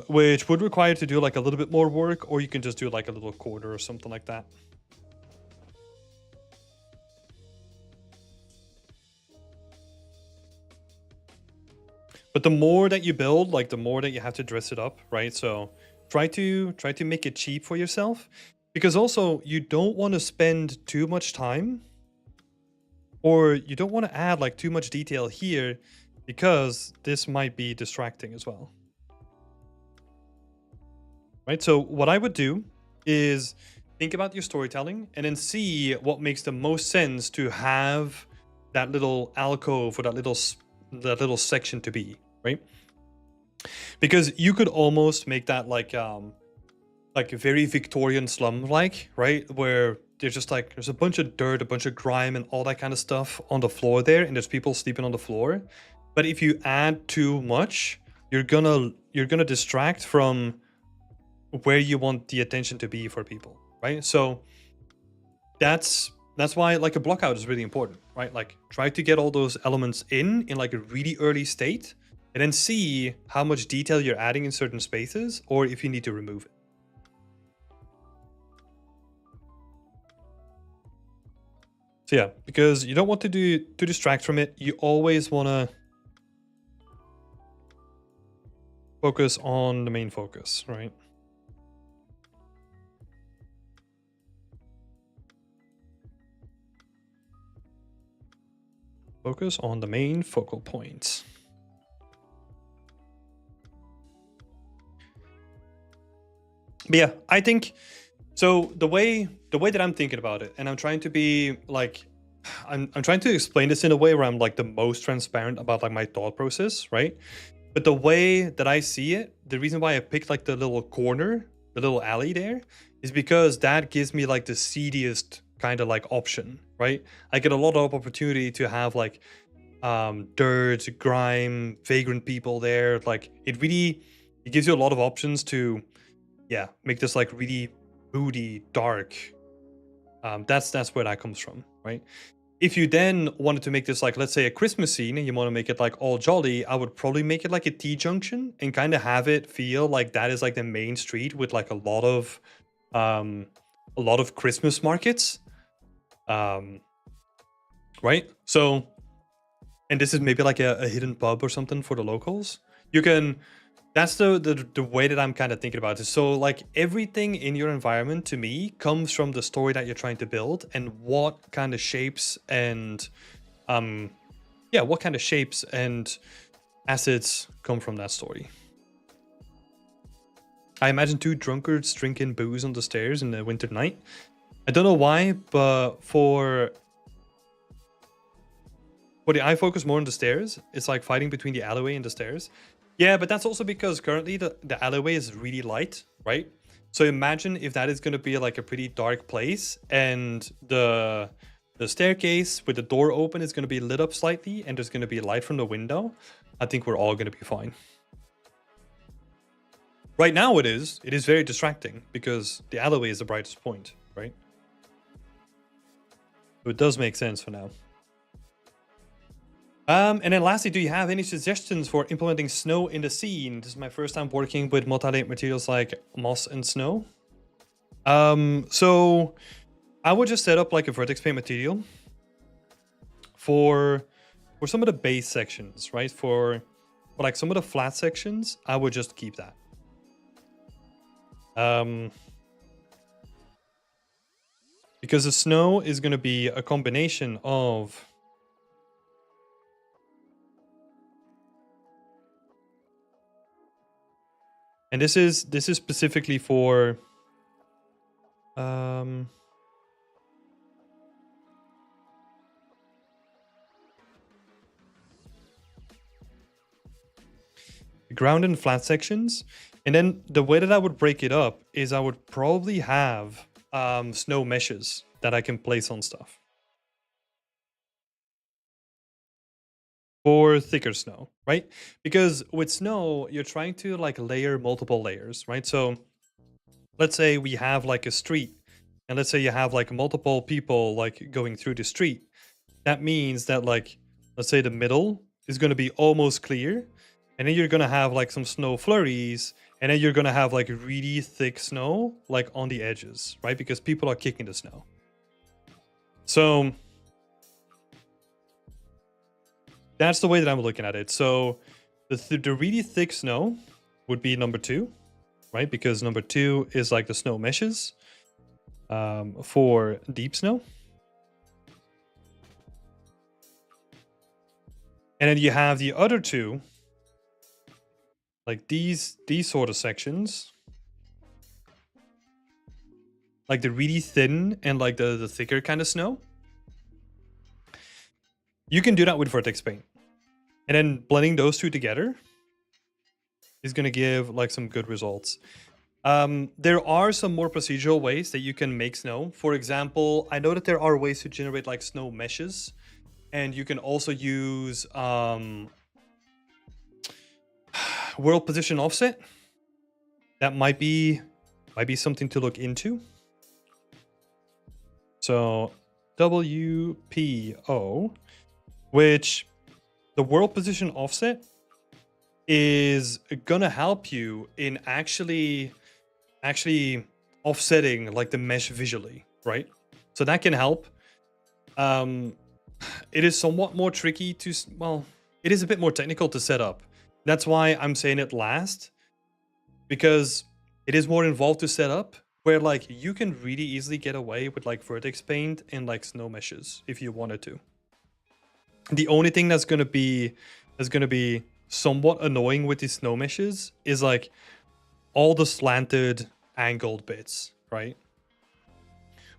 which would require to do like a little bit more work, or you can just do like a little quarter or something like that. But the more that you build, like the more that you have to dress it up, right? So try to make it cheap for yourself, because also you don't want to spend too much time, or you don't want to add like too much detail here, because this might be distracting as well. Right? So what I would do is think about your storytelling and then see what makes the most sense to have that little alcove or that little section to be, right? Because you could almost make that like a very Victorian slum like, right? Where there's a bunch of dirt, a bunch of grime and all that kind of stuff on the floor there, and there's people sleeping on the floor. But if you add too much, you're gonna distract from where you want the attention to be for people, right? So that's why like a block out is really important, right? Like try to get all those elements in like a really early state, and then see how much detail you're adding in certain spaces, or if you need to remove it. So yeah, because you don't want to distract from it. You always want to focus on the main focus, right? Focus on the main focal points. But yeah, I think so. The way that I'm thinking about it, and I'm trying to be like, I'm trying to explain this in a way where I'm like the most transparent about like my thought process, right? But the way that I see it, the reason why I picked like the little corner, the little alley there, is because that gives me like the seediest kind of like option, right? I get a lot of opportunity to have like dirt, grime, vagrant people there. Like it gives you a lot of options to, yeah, make this like really moody, dark. That's where that comes from, right? If you then wanted to make this like, let's say, a Christmas scene, and you want to make it like all jolly, I would probably make it like a T junction and kind of have it feel like that is like the main street with like um a lot of Christmas markets. Right? So, and this is maybe like a hidden pub or something for the locals. You can, that's the way that I'm kind of thinking about it. So like everything in your environment to me comes from the story that you're trying to build, and what kind of shapes and what kind of shapes and assets come from that story. I imagine two drunkards drinking booze on the stairs in the winter night. I don't know why, but for the I focus more on the stairs. It's like fighting between the alleyway and the stairs. Yeah, but that's also because currently the alleyway is really light, right? So imagine if that is going to be like a pretty dark place, and the staircase with the door open is going to be lit up slightly, and there's going to be light from the window. I think we're all going to be fine. Right now it is very distracting because the alleyway is the brightest point, right? So it does make sense for now. And then lastly, do you have any suggestions for implementing snow in the scene? This is my first time working with multi-layered materials like moss and snow. So I would just set up like a vertex paint material for some of the base sections, right? For like some of the flat sections, I would just keep that. Because the snow is going to be a combination of and this is specifically for ground and flat sections. And then the way that I would break it up is I would probably have snow meshes that I can place on stuff. For thicker snow, right? Because with snow, you're trying to like layer multiple layers, right? So let's say we have like a street, and let's say you have like multiple people like going through the street. that means that, like, let's say the middle is going to be almost clear, and then you're going to have like some snow flurries, and then you're going to have like really thick snow like on the edges, right? Because people are kicking the snow. So that's the way that I'm looking at it. So the really thick snow would be number 2, right? Because number 2 is like the snow meshes for deep snow. And then you have the other 2, like these sort of sections, like the really thin and like the thicker kind of snow. You can do that with vertex paint. And then blending those 2 together is going to give like some good results. There are some more procedural ways that you can make snow. For example, I know that there are ways to generate like snow meshes, and you can also use world position offset. That might be something to look into. So WPO, which the world position offset is gonna help you in actually offsetting like the mesh visually, right? So that can help. It is somewhat more tricky to, well, it is a bit more technical to set up. That's why I'm saying it last, because it is more involved to set up, where like you can really easily get away with like vertex paint and like snow meshes if you wanted to. The only thing that's gonna be somewhat annoying with these snow meshes is like all the slanted angled bits, right?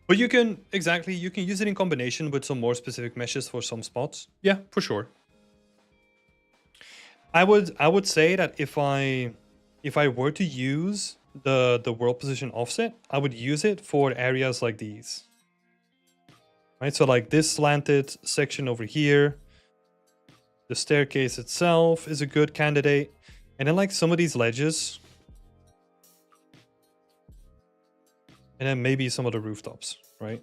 But you can use it in combination with some more specific meshes for some spots. Yeah, for sure. I would say that if I were to use the world position offset, I would use it for areas like these. Right? So like this slanted section over here, the staircase itself is a good candidate. And then like some of these ledges. And then maybe some of the rooftops, right?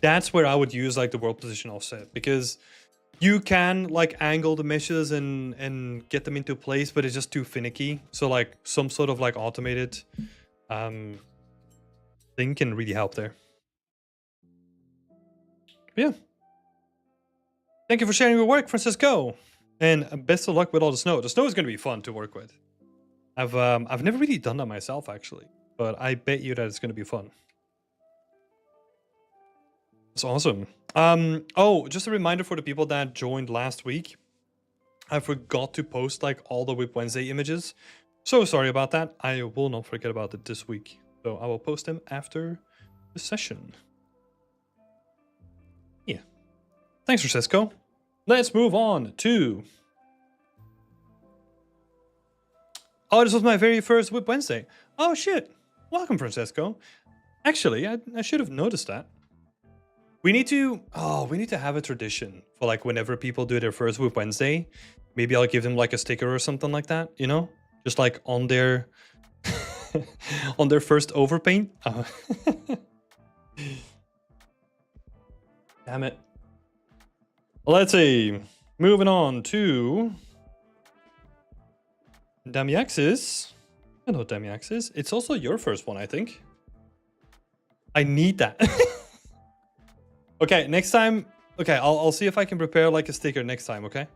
That's where I would use like the world position offset, because you can like angle the meshes and get them into place, but it's just too finicky. So like some sort of like automated thing can really help there. But yeah. Thank you for sharing your work, Francisco. And best of luck with all the snow. The snow is going to be fun to work with. I've never really done that myself, actually, but I bet you that it's going to be fun. That's awesome. Oh, just a reminder for the people that joined last week. I forgot to post like all the Whip Wednesday images. So sorry about that. I will not forget about it this week. So I will post them after the session. Yeah. Thanks, Francisco. Let's move on to... Oh, this was my very first Whip Wednesday. Oh, shit. Welcome, Francesco. Actually, I should have noticed that. We need to have a tradition for like whenever people do their first Whip Wednesday. Maybe I'll give them like a sticker or something like that, you know? Just like on their on their first overpaint. Damn it. Let's see. Moving on to Damiaxis. Hello, Damiaxis. It's also your first one, I think. I need that. Okay, next time. Okay, I'll see if I can prepare like a sticker next time. Okay,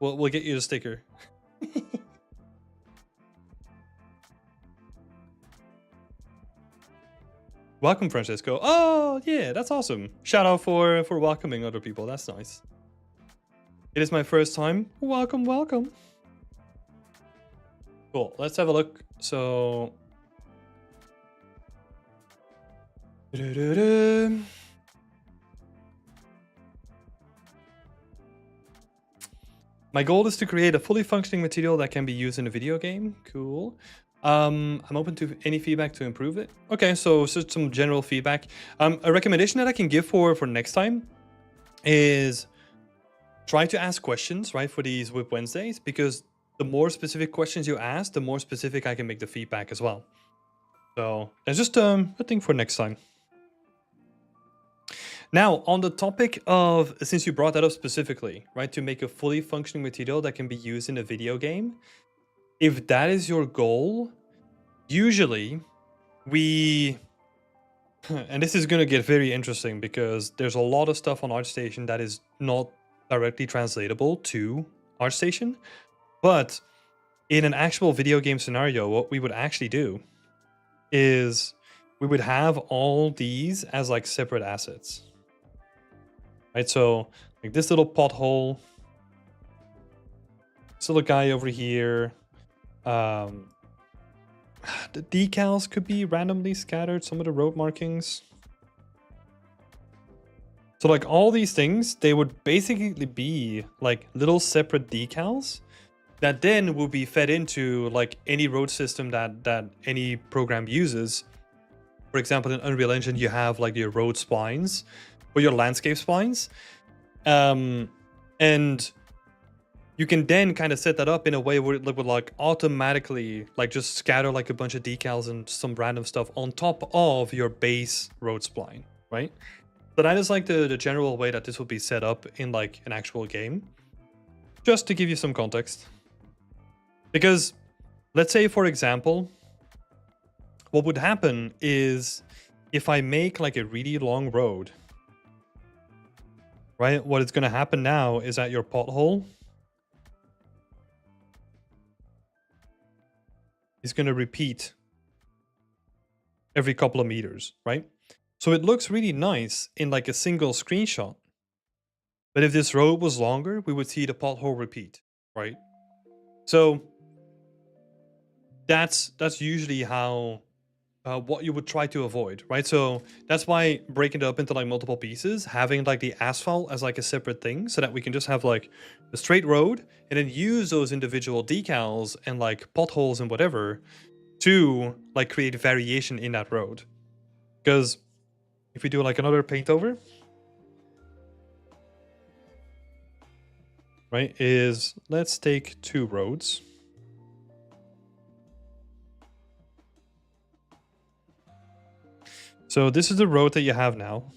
we'll get you the sticker. Welcome, Francesco. Oh yeah, that's awesome. Shout out for welcoming other people. That's nice. It is my first time. Welcome, welcome. Cool. Let's have a look. So. My goal is to create a fully functioning material that can be used in a video game. Cool. I'm open to any feedback to improve it. Okay, so some general feedback. A recommendation that I can give for next time is try to ask questions, right, for these Whip Wednesdays, because the more specific questions you ask, the more specific I can make the feedback as well. So that's just a thing for next time. Now, on the topic of, since you brought that up specifically, right, to make a fully functioning material that can be used in a video game, if that is your goal, usually we, and this is going to get very interesting because there's a lot of stuff on ArtStation that is not directly translatable to ArtStation, but in an actual video game scenario, what we would actually do is we would have all these as like separate assets. Right, so like this little pothole, this little guy over here. The decals could be randomly scattered, some of the road markings. So like all these things, they would basically be like little separate decals that then will be fed into like any road system that any program uses. For example, in Unreal Engine, you have like your road splines or your landscape splines. And you can then kind of set that up in a way where it would like automatically like just scatter like a bunch of decals and some random stuff on top of your base road spline, right? So that is like the general way that this will be set up in like an actual game. Just to give you some context. Because let's say, for example, what would happen is if I make like a really long road, right? What is going to happen now is that your pothole is going to repeat every couple of meters, right? So it looks really nice in like a single screenshot. But if this road was longer, we would see the pothole repeat, right? So that's usually how what you would try to avoid, right? So that's why breaking it up into like multiple pieces, having like the asphalt as like a separate thing so that we can just have like a straight road and then use those individual decals and like potholes and whatever to like create variation in that road. Because if we do like another paint over, right, is let's take two roads. So this is the road that you have now,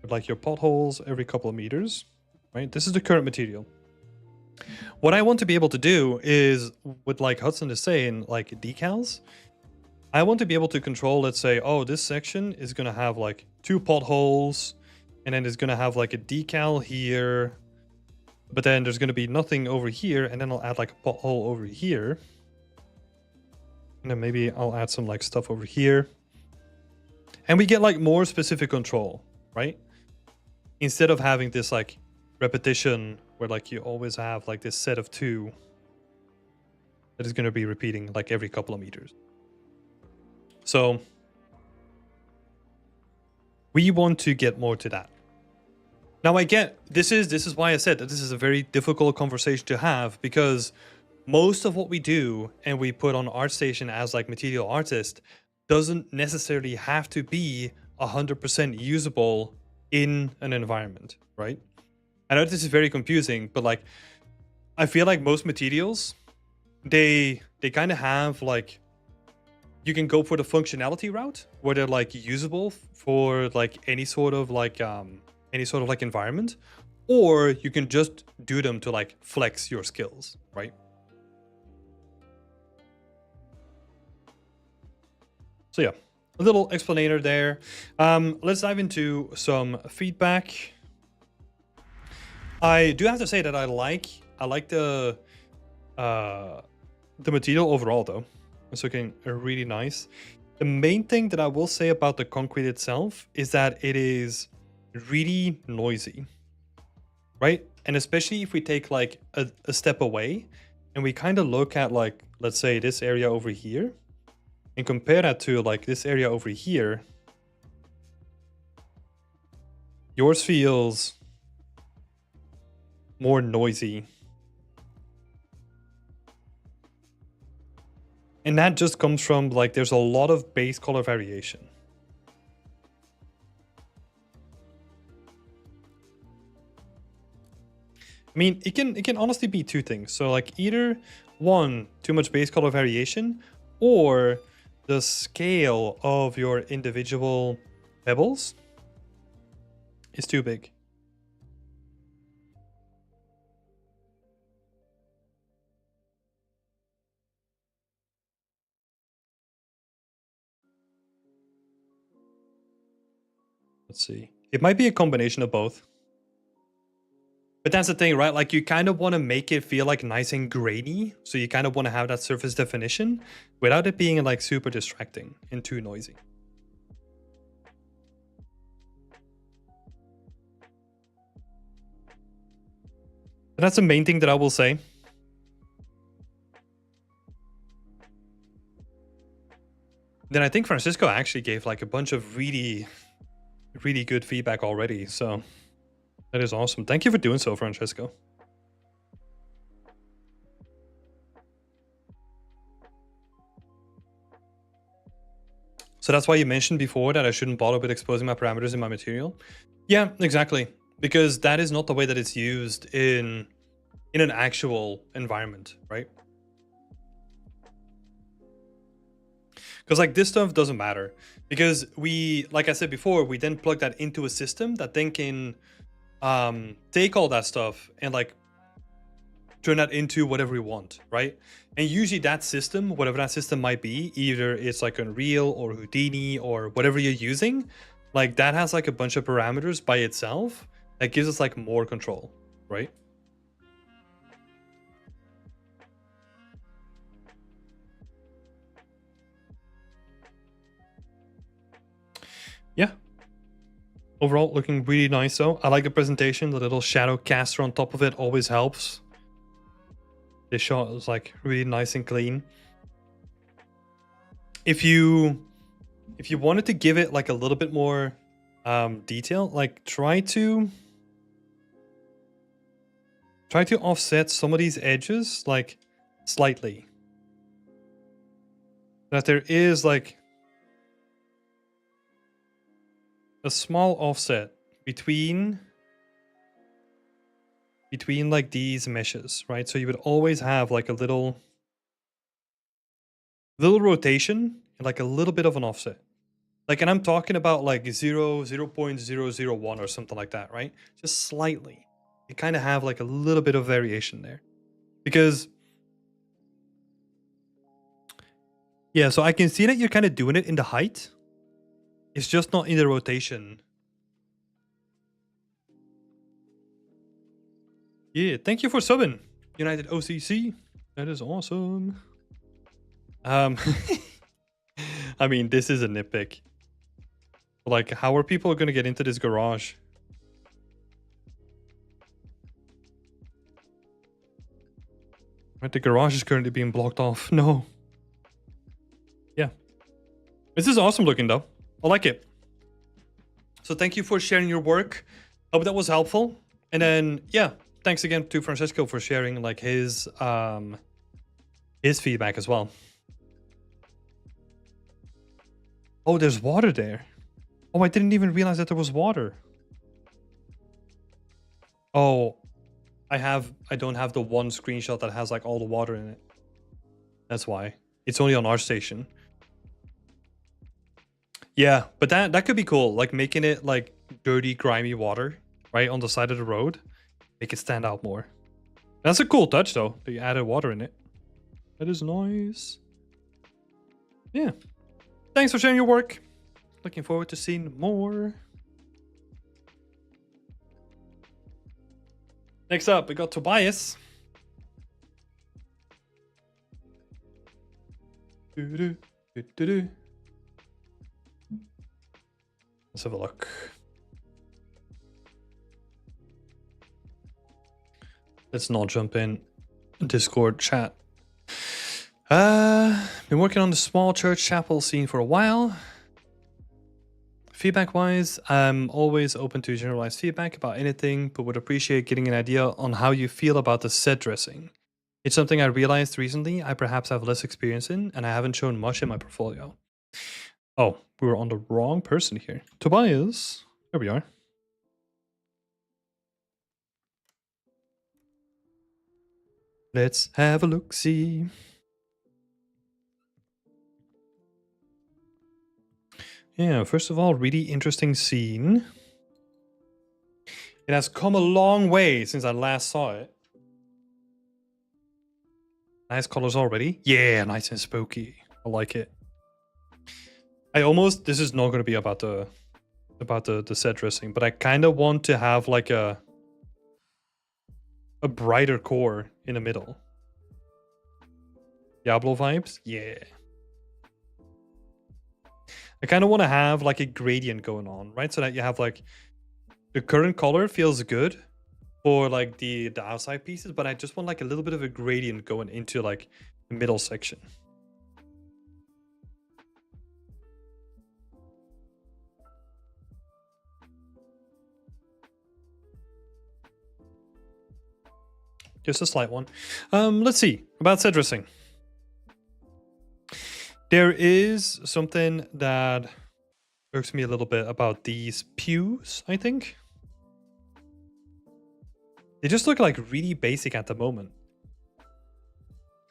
with like your potholes every couple of meters, right? This is the current material. What I want to be able to do is, with like Hudson is saying, like decals, I want to be able to control, let's say, oh, this section is going to have like two potholes, and then it's going to have like a decal here, but then there's going to be nothing over here, and then I'll add like a pothole over here. And then maybe I'll add some like stuff over here. And we get like more specific control, right? Instead of having this like repetition where like you always have like this set of two that is going to be repeating like every couple of meters. So we want to get more to that. Now I get, this is why I said that this is a very difficult conversation to have, because most of what we do and we put on ArtStation as like material artist doesn't necessarily have to be 100% usable in an environment, right? I know this is very confusing, but like, I feel like most materials, they kind of have like, you can go for the functionality route where they're like usable for like any sort of like environment, or you can just do them to like flex your skills, right? So yeah, a little explainer there. Let's dive into some feedback. I do have to say that I like the material overall though. It's looking really nice. The main thing that I will say about the concrete itself is that it is really noisy, right? And especially if we take like a step away and we kind of look at like, let's say this area over here, and compare that to like this area over here, yours feels more noisy. And that just comes from like, there's a lot of base color variation. I mean, it can honestly be two things. So like either one, too much base color variation, or the scale of your individual pebbles is too big. Let's see. It might be a combination of both. But that's the thing, right? Like you kind of want to make it feel like nice and grainy. So you kind of want to have that surface definition without it being like super distracting and too noisy. But that's the main thing that I will say. Then I think Francisco actually gave like a bunch of really good feedback already. So that is awesome. Thank you for doing so, Francisco. So that's why you mentioned before that I shouldn't bother with exposing my parameters in my material. Yeah, exactly. Because that is not the way that it's used in an actual environment, right? Because like this stuff doesn't matter. Because we, like I said before, we then plug that into a system that then can take all that stuff and like turn that into whatever we want, right? And usually that system, whatever that system might be, either it's like Unreal or Houdini or whatever you're using, like that has like a bunch of parameters by itself that gives us like more control, right? Yeah. Overall, looking really nice though. I like the presentation. The little shadow caster on top of it always helps. This shot is like really nice and clean. If you wanted to give it like a little bit more detail, like try to offset some of these edges like slightly. That there is like a small offset between like these meshes, right? So you would always have like a little rotation and like a little bit of an offset. Like, and I'm talking about like 0.001 or something like that, right? Just slightly. You kind of have like a little bit of variation there. Because, yeah, so I can see that you're kind of doing it in the height. It's just not in the rotation. Yeah, thank you for subbing, United OCC. That is awesome. I mean, this is a nitpick. Like, how are people going to get into this garage? Right, the garage is currently being blocked off. No. Yeah. This is awesome looking, though. I like it. So thank you for sharing your work. Hope that was helpful. And then, yeah, thanks again to Francisco for sharing, like, his feedback as well. Oh, there's water there. Oh, I didn't even realize that there was water. Oh, I don't have the one screenshot that has like all the water in it. That's why. It's only on our station. Yeah, but that could be cool. Like making it like dirty, grimy water, right, on the side of the road. Make it stand out more. That's a cool touch though, that you added water in it. That is nice. Yeah. Thanks for sharing your work. Looking forward to seeing more. Next up, we got Tobias. Let's have a look. Let's not jump in Discord chat. Been working on the small church chapel scene for a while. Feedback wise, I'm always open to generalized feedback about anything, but would appreciate getting an idea on how you feel about the set dressing. It's something I realized recently I perhaps have less experience in, and I haven't shown much in my portfolio. Oh, we were on the wrong person here. Tobias. There we are. Let's have a look-see. Yeah, first of all, really interesting scene. It has come a long way since I last saw it. Nice colors already. Yeah, nice and spooky. I like it. This is not going to be about the set dressing, but I kind of want to have like a brighter core in the middle. Diablo vibes? Yeah. I kind of want to have like a gradient going on, right? So that you have like the current color feels good for like the outside pieces, but I just want like a little bit of a gradient going into like the middle section. Just a slight one. Let's see about set dressing. There is something that irks me a little bit about these pews, I think. They just look like really basic at the moment.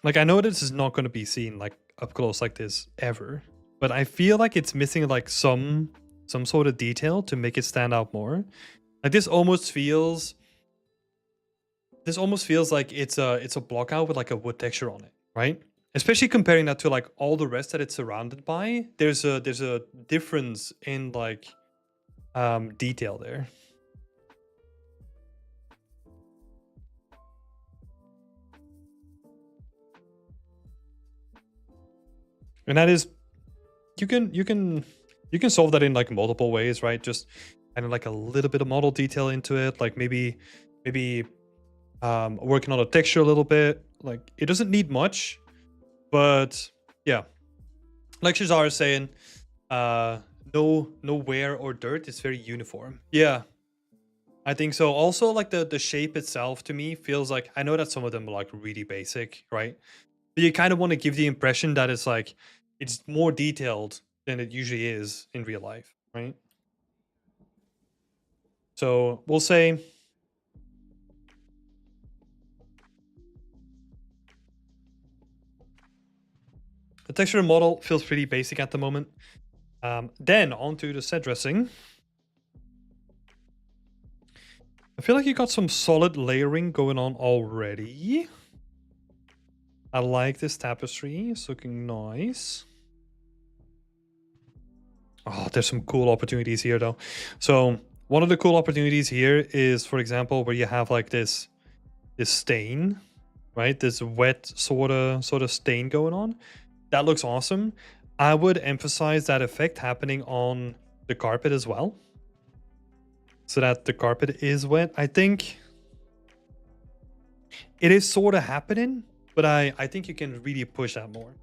Like, I know this is not going to be seen like up close like this ever, but I feel like it's missing like some sort of detail to make it stand out more. Like this almost feels like it's a block out with like a wood texture on it, right? Especially comparing that to like all the rest that it's surrounded by. There's a difference in like detail there. And that is, you can solve that in like multiple ways, right? Just adding like a little bit of model detail into it, like maybe working on the texture a little bit. Like it doesn't need much, but yeah, like Shazar is saying, no wear or dirt. It's very uniform. Yeah, I think so. Also, like the shape itself to me feels like, I know that some of them are like really basic, right? But you kind of want to give the impression that it's like it's more detailed than it usually is in real life, right? So we'll say the texture model feels pretty basic at the moment. Then onto the set dressing. I feel like you got some solid layering going on already. I like this tapestry. It's looking nice. Oh, there's some cool opportunities here though. So one of the cool opportunities here is, for example, where you have like this stain, right? This wet sort of stain going on. That looks awesome. I would emphasize that effect happening on the carpet as well, so that the carpet is wet. I think it is sort of happening, but I think you can really push that more.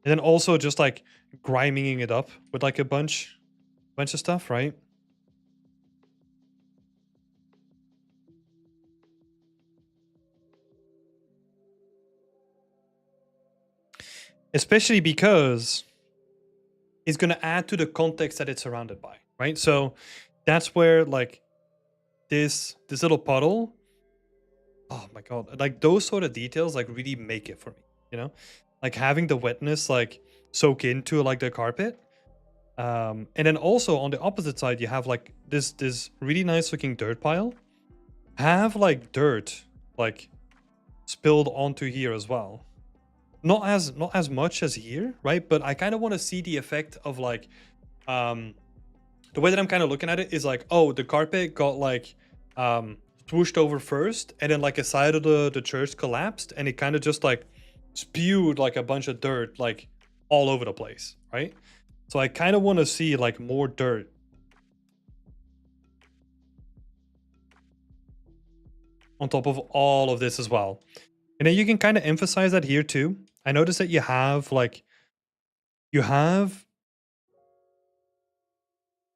And then also just like griming it up with like a bunch of stuff, right? Especially because it's going to add to the context that it's surrounded by, right? So that's where like this little puddle, oh my god, like those sort of details like really make it for me, you know? Like having the wetness like soak into like the carpet. And then also on the opposite side, you have like this really nice looking dirt pile. Have like dirt like spilled onto here as well. Not as much as here, right? But I kind of want to see the effect of like the way that I'm kind of looking at it is like, oh, the carpet got like swooshed over first, and then like a side of the church collapsed, and it kind of just like spewed like a bunch of dirt like all over the place, right? So I kind of want to see like more dirt on top of all of this as well. And then you can kind of emphasize that here too. I noticed that you have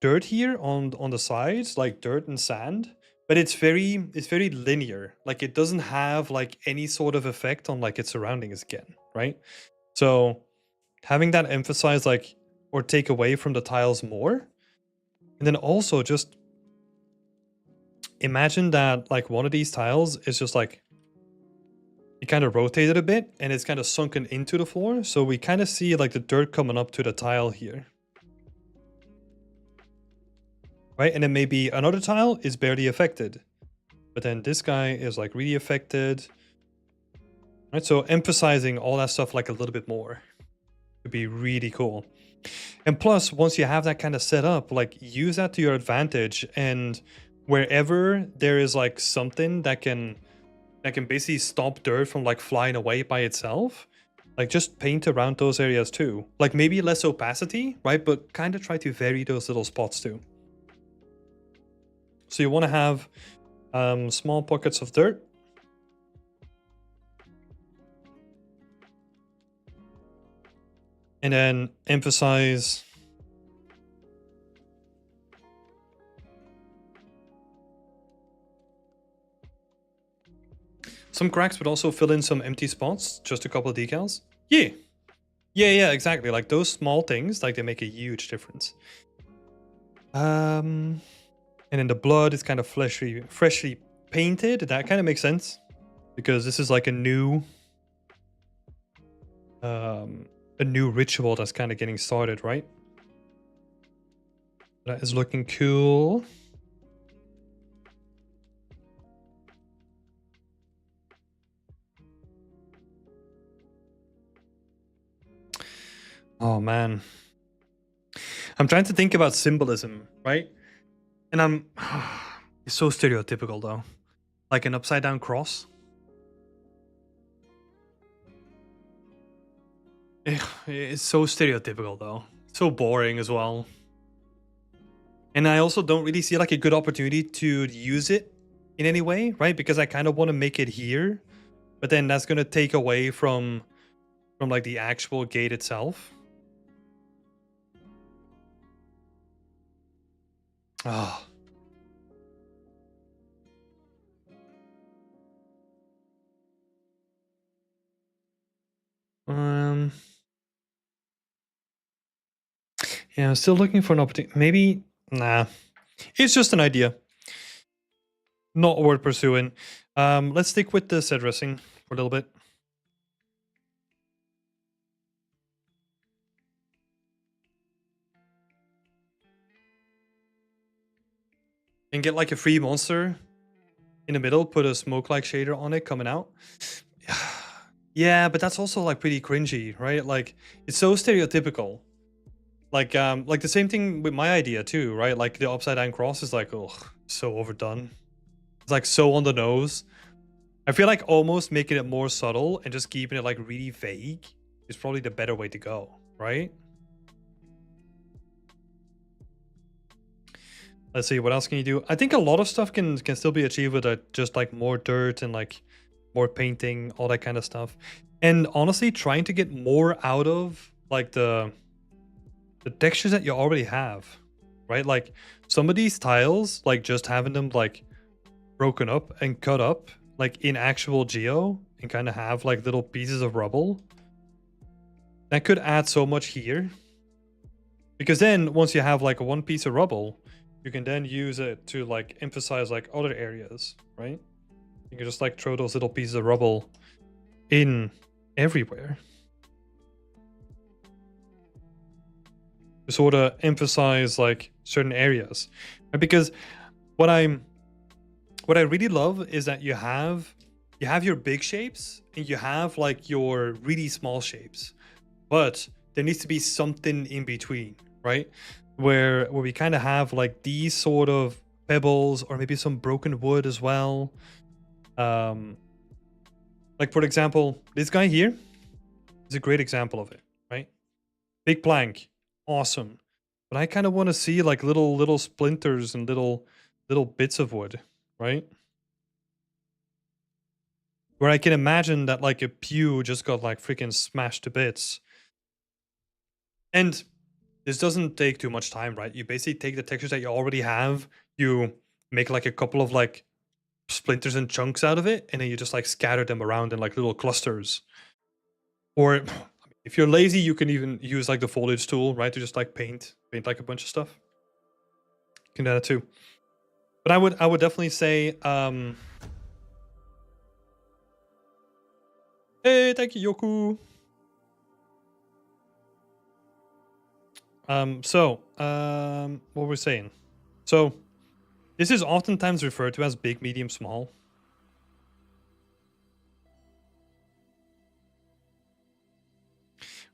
dirt here on the sides, like dirt and sand, but it's very linear. Like it doesn't have like any sort of effect on like its surroundings again, right? So having that emphasize like or take away from the tiles more. And then also just imagine that like one of these tiles is just like it kind of rotated a bit and it's kind of sunken into the floor. So we kind of see like the dirt coming up to the tile here. Right? And then maybe another tile is barely affected. But then this guy is like really affected. Right? So emphasizing all that stuff like a little bit more would be really cool. And plus, once you have that kind of set up, like use that to your advantage. And wherever there is like something that can basically stop dirt from like flying away by itself, like just paint around those areas too. Like maybe less opacity, right? But kind of try to vary those little spots too. So you want to have small pockets of dirt. And then emphasize some cracks, but also fill in some empty spots, just a couple of decals. Yeah. Yeah, exactly. Like those small things, like they make a huge difference. And then the blood is kind of freshly painted. That kind of makes sense because this is like a new ritual that's kind of getting started, right? That is looking cool. Oh man. I'm trying to think about symbolism, right? And it's so stereotypical though. Like an upside down cross. It's so stereotypical though. So boring as well. And I also don't really see like a good opportunity to use it in any way, right? Because I kind of want to make it here, but then that's going to take away from like the actual gate itself. Oh. Yeah, I'm still looking for an opportunity. Maybe, nah. It's just an idea. Not worth pursuing. Let's stick with the set dressing for a little bit. And get like a free monster in the middle, put a smoke-like shader on it coming out. Yeah, but that's also like pretty cringy, right? Like it's so stereotypical. Like the same thing with my idea too, right? Like the upside down cross is like, oh, so overdone. It's like so on the nose. I feel like almost making it more subtle and just keeping it like really vague is probably the better way to go, right? Let's see, what else can you do? I think a lot of stuff can still be achieved with just like more dirt and like more painting, all that kind of stuff. And honestly, trying to get more out of like the textures that you already have, right? Like some of these tiles, like just having them like broken up and cut up like in actual geo and kind of have like little pieces of rubble, that could add so much here. Because then once you have like one piece of rubble, you can then use it to like emphasize like other areas, right? You can just like throw those little pieces of rubble in everywhere to sort of emphasize like certain areas, right? Because what I really love is that you have your big shapes and you have like your really small shapes, but there needs to be something in between, right? Where we kind of have like these sort of pebbles or maybe some broken wood as well. Like for example, this guy here is a great example of it, right? Big plank, awesome. But I kind of want to see like little splinters and little bits of wood, right? Where I can imagine that like a pew just got like freaking smashed to bits. And this doesn't take too much time, right? You basically take the textures that you already have, you make like a couple of like splinters and chunks out of it, and then you just like scatter them around in like little clusters. Or if you're lazy, you can even use like the foliage tool, right? To just like paint like a bunch of stuff. You can do that too. But I would definitely say Hey, thank you, Yoku. What we're saying. So, this is oftentimes referred to as big, medium, small.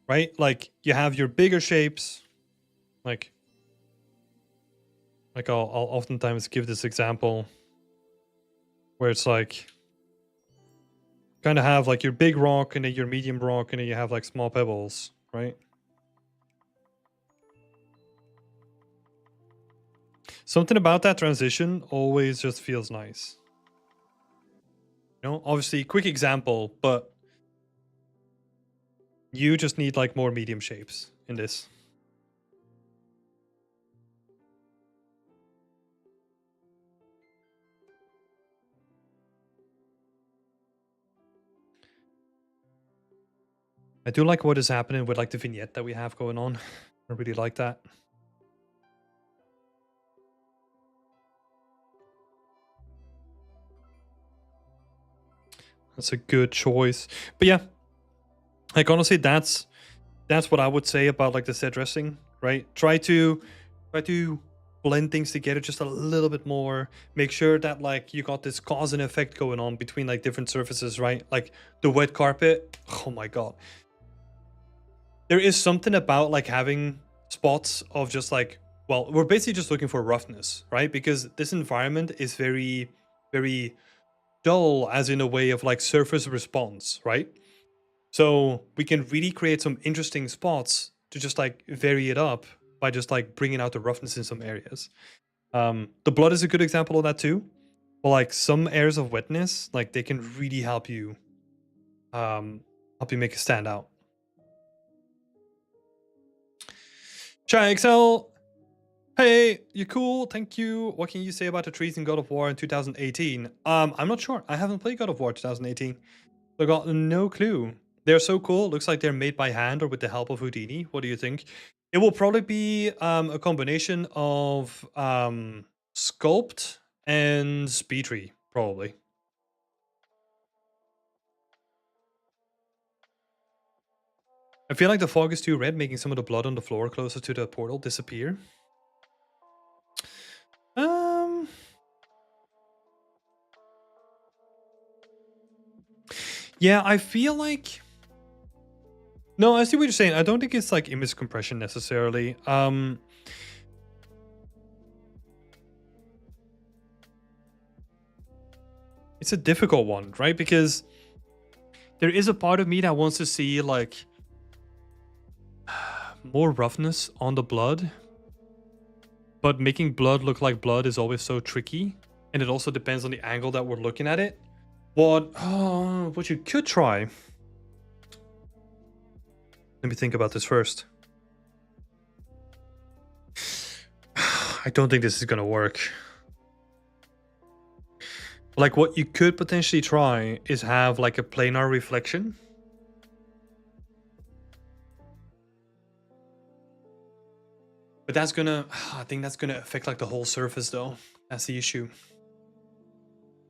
Right? Like, you have your bigger shapes. Like I'll oftentimes give this example where it's like, kind of have like your big rock and then your medium rock and then you have like small pebbles, right? Something about that transition always just feels nice. You know, obviously, quick example, but you just need like more medium shapes in this. I do like what is happening with like the vignette that we have going on. I really like that. That's a good choice. But yeah, like honestly, that's what I would say about like the set dressing, right? Try to blend things together just a little bit more. Make sure that like you got this cause and effect going on between like different surfaces, right? Like the wet carpet. Oh my god. There is something about like having spots of just like, well, we're basically just looking for roughness, right? Because this environment is very, very dull, as in a way of like surface response, right? So we can really create some interesting spots to just like vary it up by just like bringing out the roughness in some areas. The blood is a good example of that too. But like some areas of wetness, like they can really help you make it stand out. Chai Excel, hey, you cool? Thank you. What can you say about the trees in God of War in 2018? I'm not sure. I haven't played God of War 2018. I got no clue. They're so cool. Looks like they're made by hand or with the help of Houdini. What do you think? It will probably be a combination of sculpt and speedtree, probably. I feel like the fog is too red, making some of the blood on the floor closer to the portal disappear. Yeah, I feel like... No, I see what you're saying. I don't think it's like image compression necessarily. It's a difficult one, right? Because there is a part of me that wants to see like more roughness on the blood. But making blood look like blood is always so tricky. And it also depends on the angle that we're looking at it. What you could try... Let me think about this first. I don't think this is gonna work. Like what you could potentially try is have like a planar reflection. But that's gonna, I think that's gonna affect like the whole surface though. That's the issue.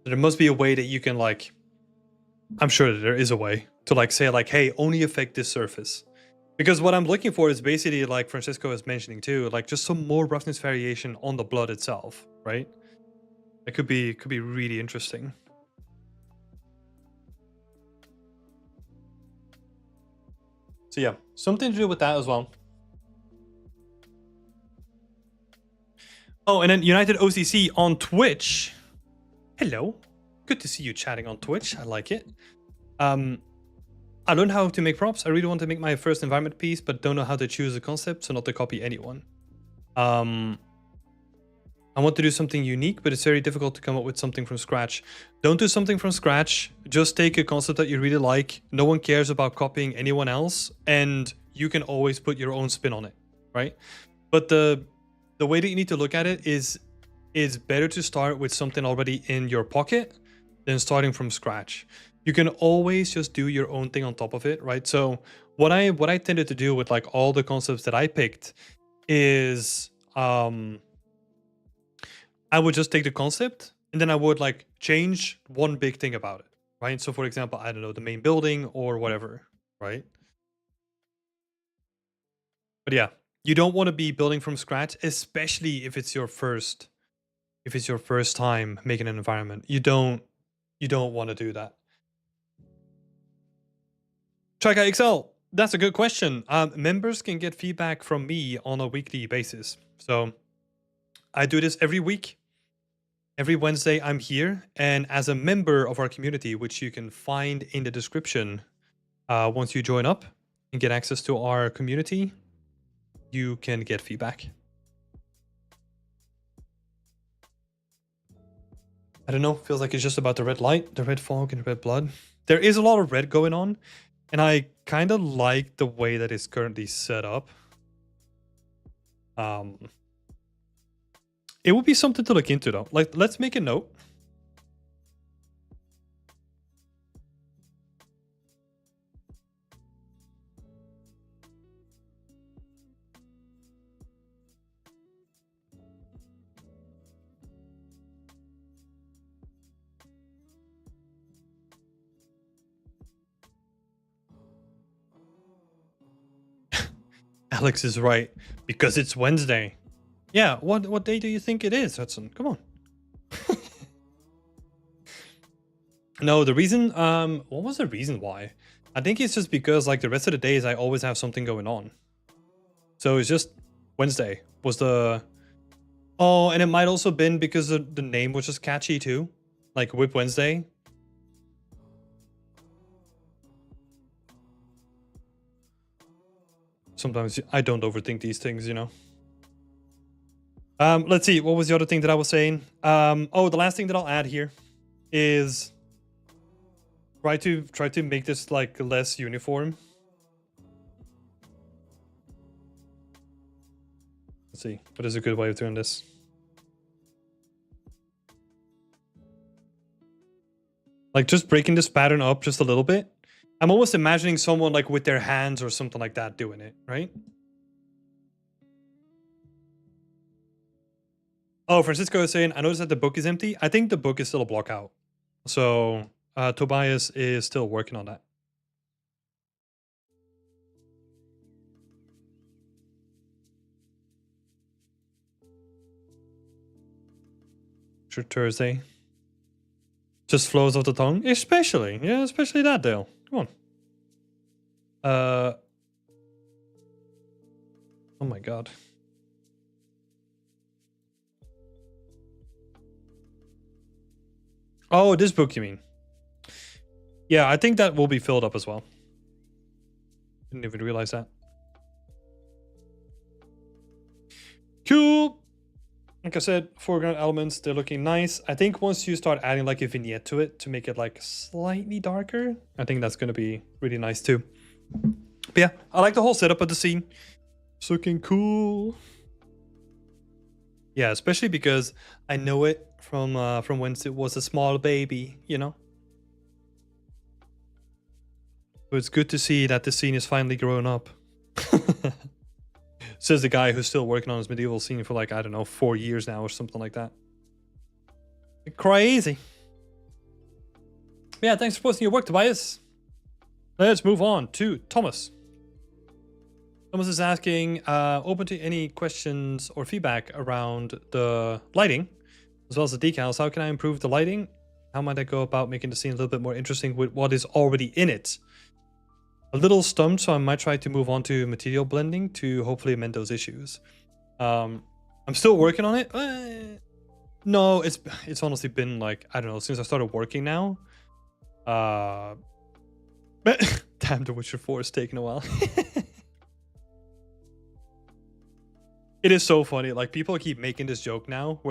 There must be a way that you can like, I'm sure that there is a way to like say like, hey, only affect this surface. Because what I'm looking for is basically like Francisco is mentioning too, like just some more roughness variation on the blood itself, right? It could be really interesting. So yeah, something to do with that as well. Oh, and then United OCC on Twitch. Hello. Good to see you chatting on Twitch. I like it. I learned how to make props. I really want to make my first environment piece, but don't know how to choose a concept, so not to copy anyone. I want to do something unique, but it's very difficult to come up with something from scratch. Don't do something from scratch. Just take a concept that you really like. No one cares about copying anyone else, and you can always put your own spin on it, right? But the way that you need to look at it is it's better to start with something already in your pocket than starting from scratch. You can always just do your own thing on top of it, right? So what I tended to do with like all the concepts that I picked is I would just take the concept and then I would like change one big thing about it, right? So for example, I don't know, the main building or whatever, right? But yeah, you don't want to be building from scratch, especially if it's your first time making an environment. You don't want to do that. Try Guy Excel. That's a good question. Members can get feedback from me on a weekly basis. So I do this every week. Every Wednesday, I'm here. And as a member of our community, which you can find in the description once you join up and get access to our community, you can get feedback. I don't know. Feels like it's just about the red light, the red fog, and the red blood. There is a lot of red going on. And I kind of like the way that it's currently set up. It would be something to look into though. Like, let's make a note. Alex is right, because it's Wednesday. Yeah, what day do you think it is, Hudson? Come on. No, the reason, what was the reason why? I think it's just because like the rest of the days I always have something going on. So it's just Wednesday was the... Oh, and it might also been because the name was just catchy too. Like Whip Wednesday. Sometimes I don't overthink these things, you know. Let's see, what was the other thing that I was saying? Oh, the last thing that I'll add here is try to make this like less uniform. Let's see, what is a good way of doing this? Like just breaking this pattern up just a little bit. I'm almost imagining someone like with their hands or something like that doing it, right? Oh, Francisco is saying, I noticed that the book is empty. I think the book is still a block out. So Tobias is still working on that. Sure, Thursday. Just flows off the tongue. Especially that, Dale. Come on. Oh my god. Oh, this book you mean? Yeah, I think that will be filled up as well. Didn't even realize that. Cool. Like I said, foreground elements, they're looking nice. I think once you start adding like a vignette to it to make it like slightly darker, I think that's going to be really nice too. But yeah, I like the whole setup of the scene. It's looking cool. Yeah, especially because I know it from when it was a small baby, you know? So it's good to see that the scene is finally growing up. Says the guy who's still working on his medieval scene for like, I don't know, 4 years now or something like that. Crazy. Yeah, thanks for posting your work, Tobias. Let's move on to Thomas. Thomas is asking, open to any questions or feedback around the lighting, as well as the decals. How can I improve the lighting? How might I go about making the scene a little bit more interesting with what is already in it? A little stumped, so I might try to move on to material blending to hopefully amend those issues. I'm still working on it. No, it's honestly been like, I don't know, since I started working now. Damn, The Witcher 4 is taking a while. It is so funny. Like, people keep making this joke now where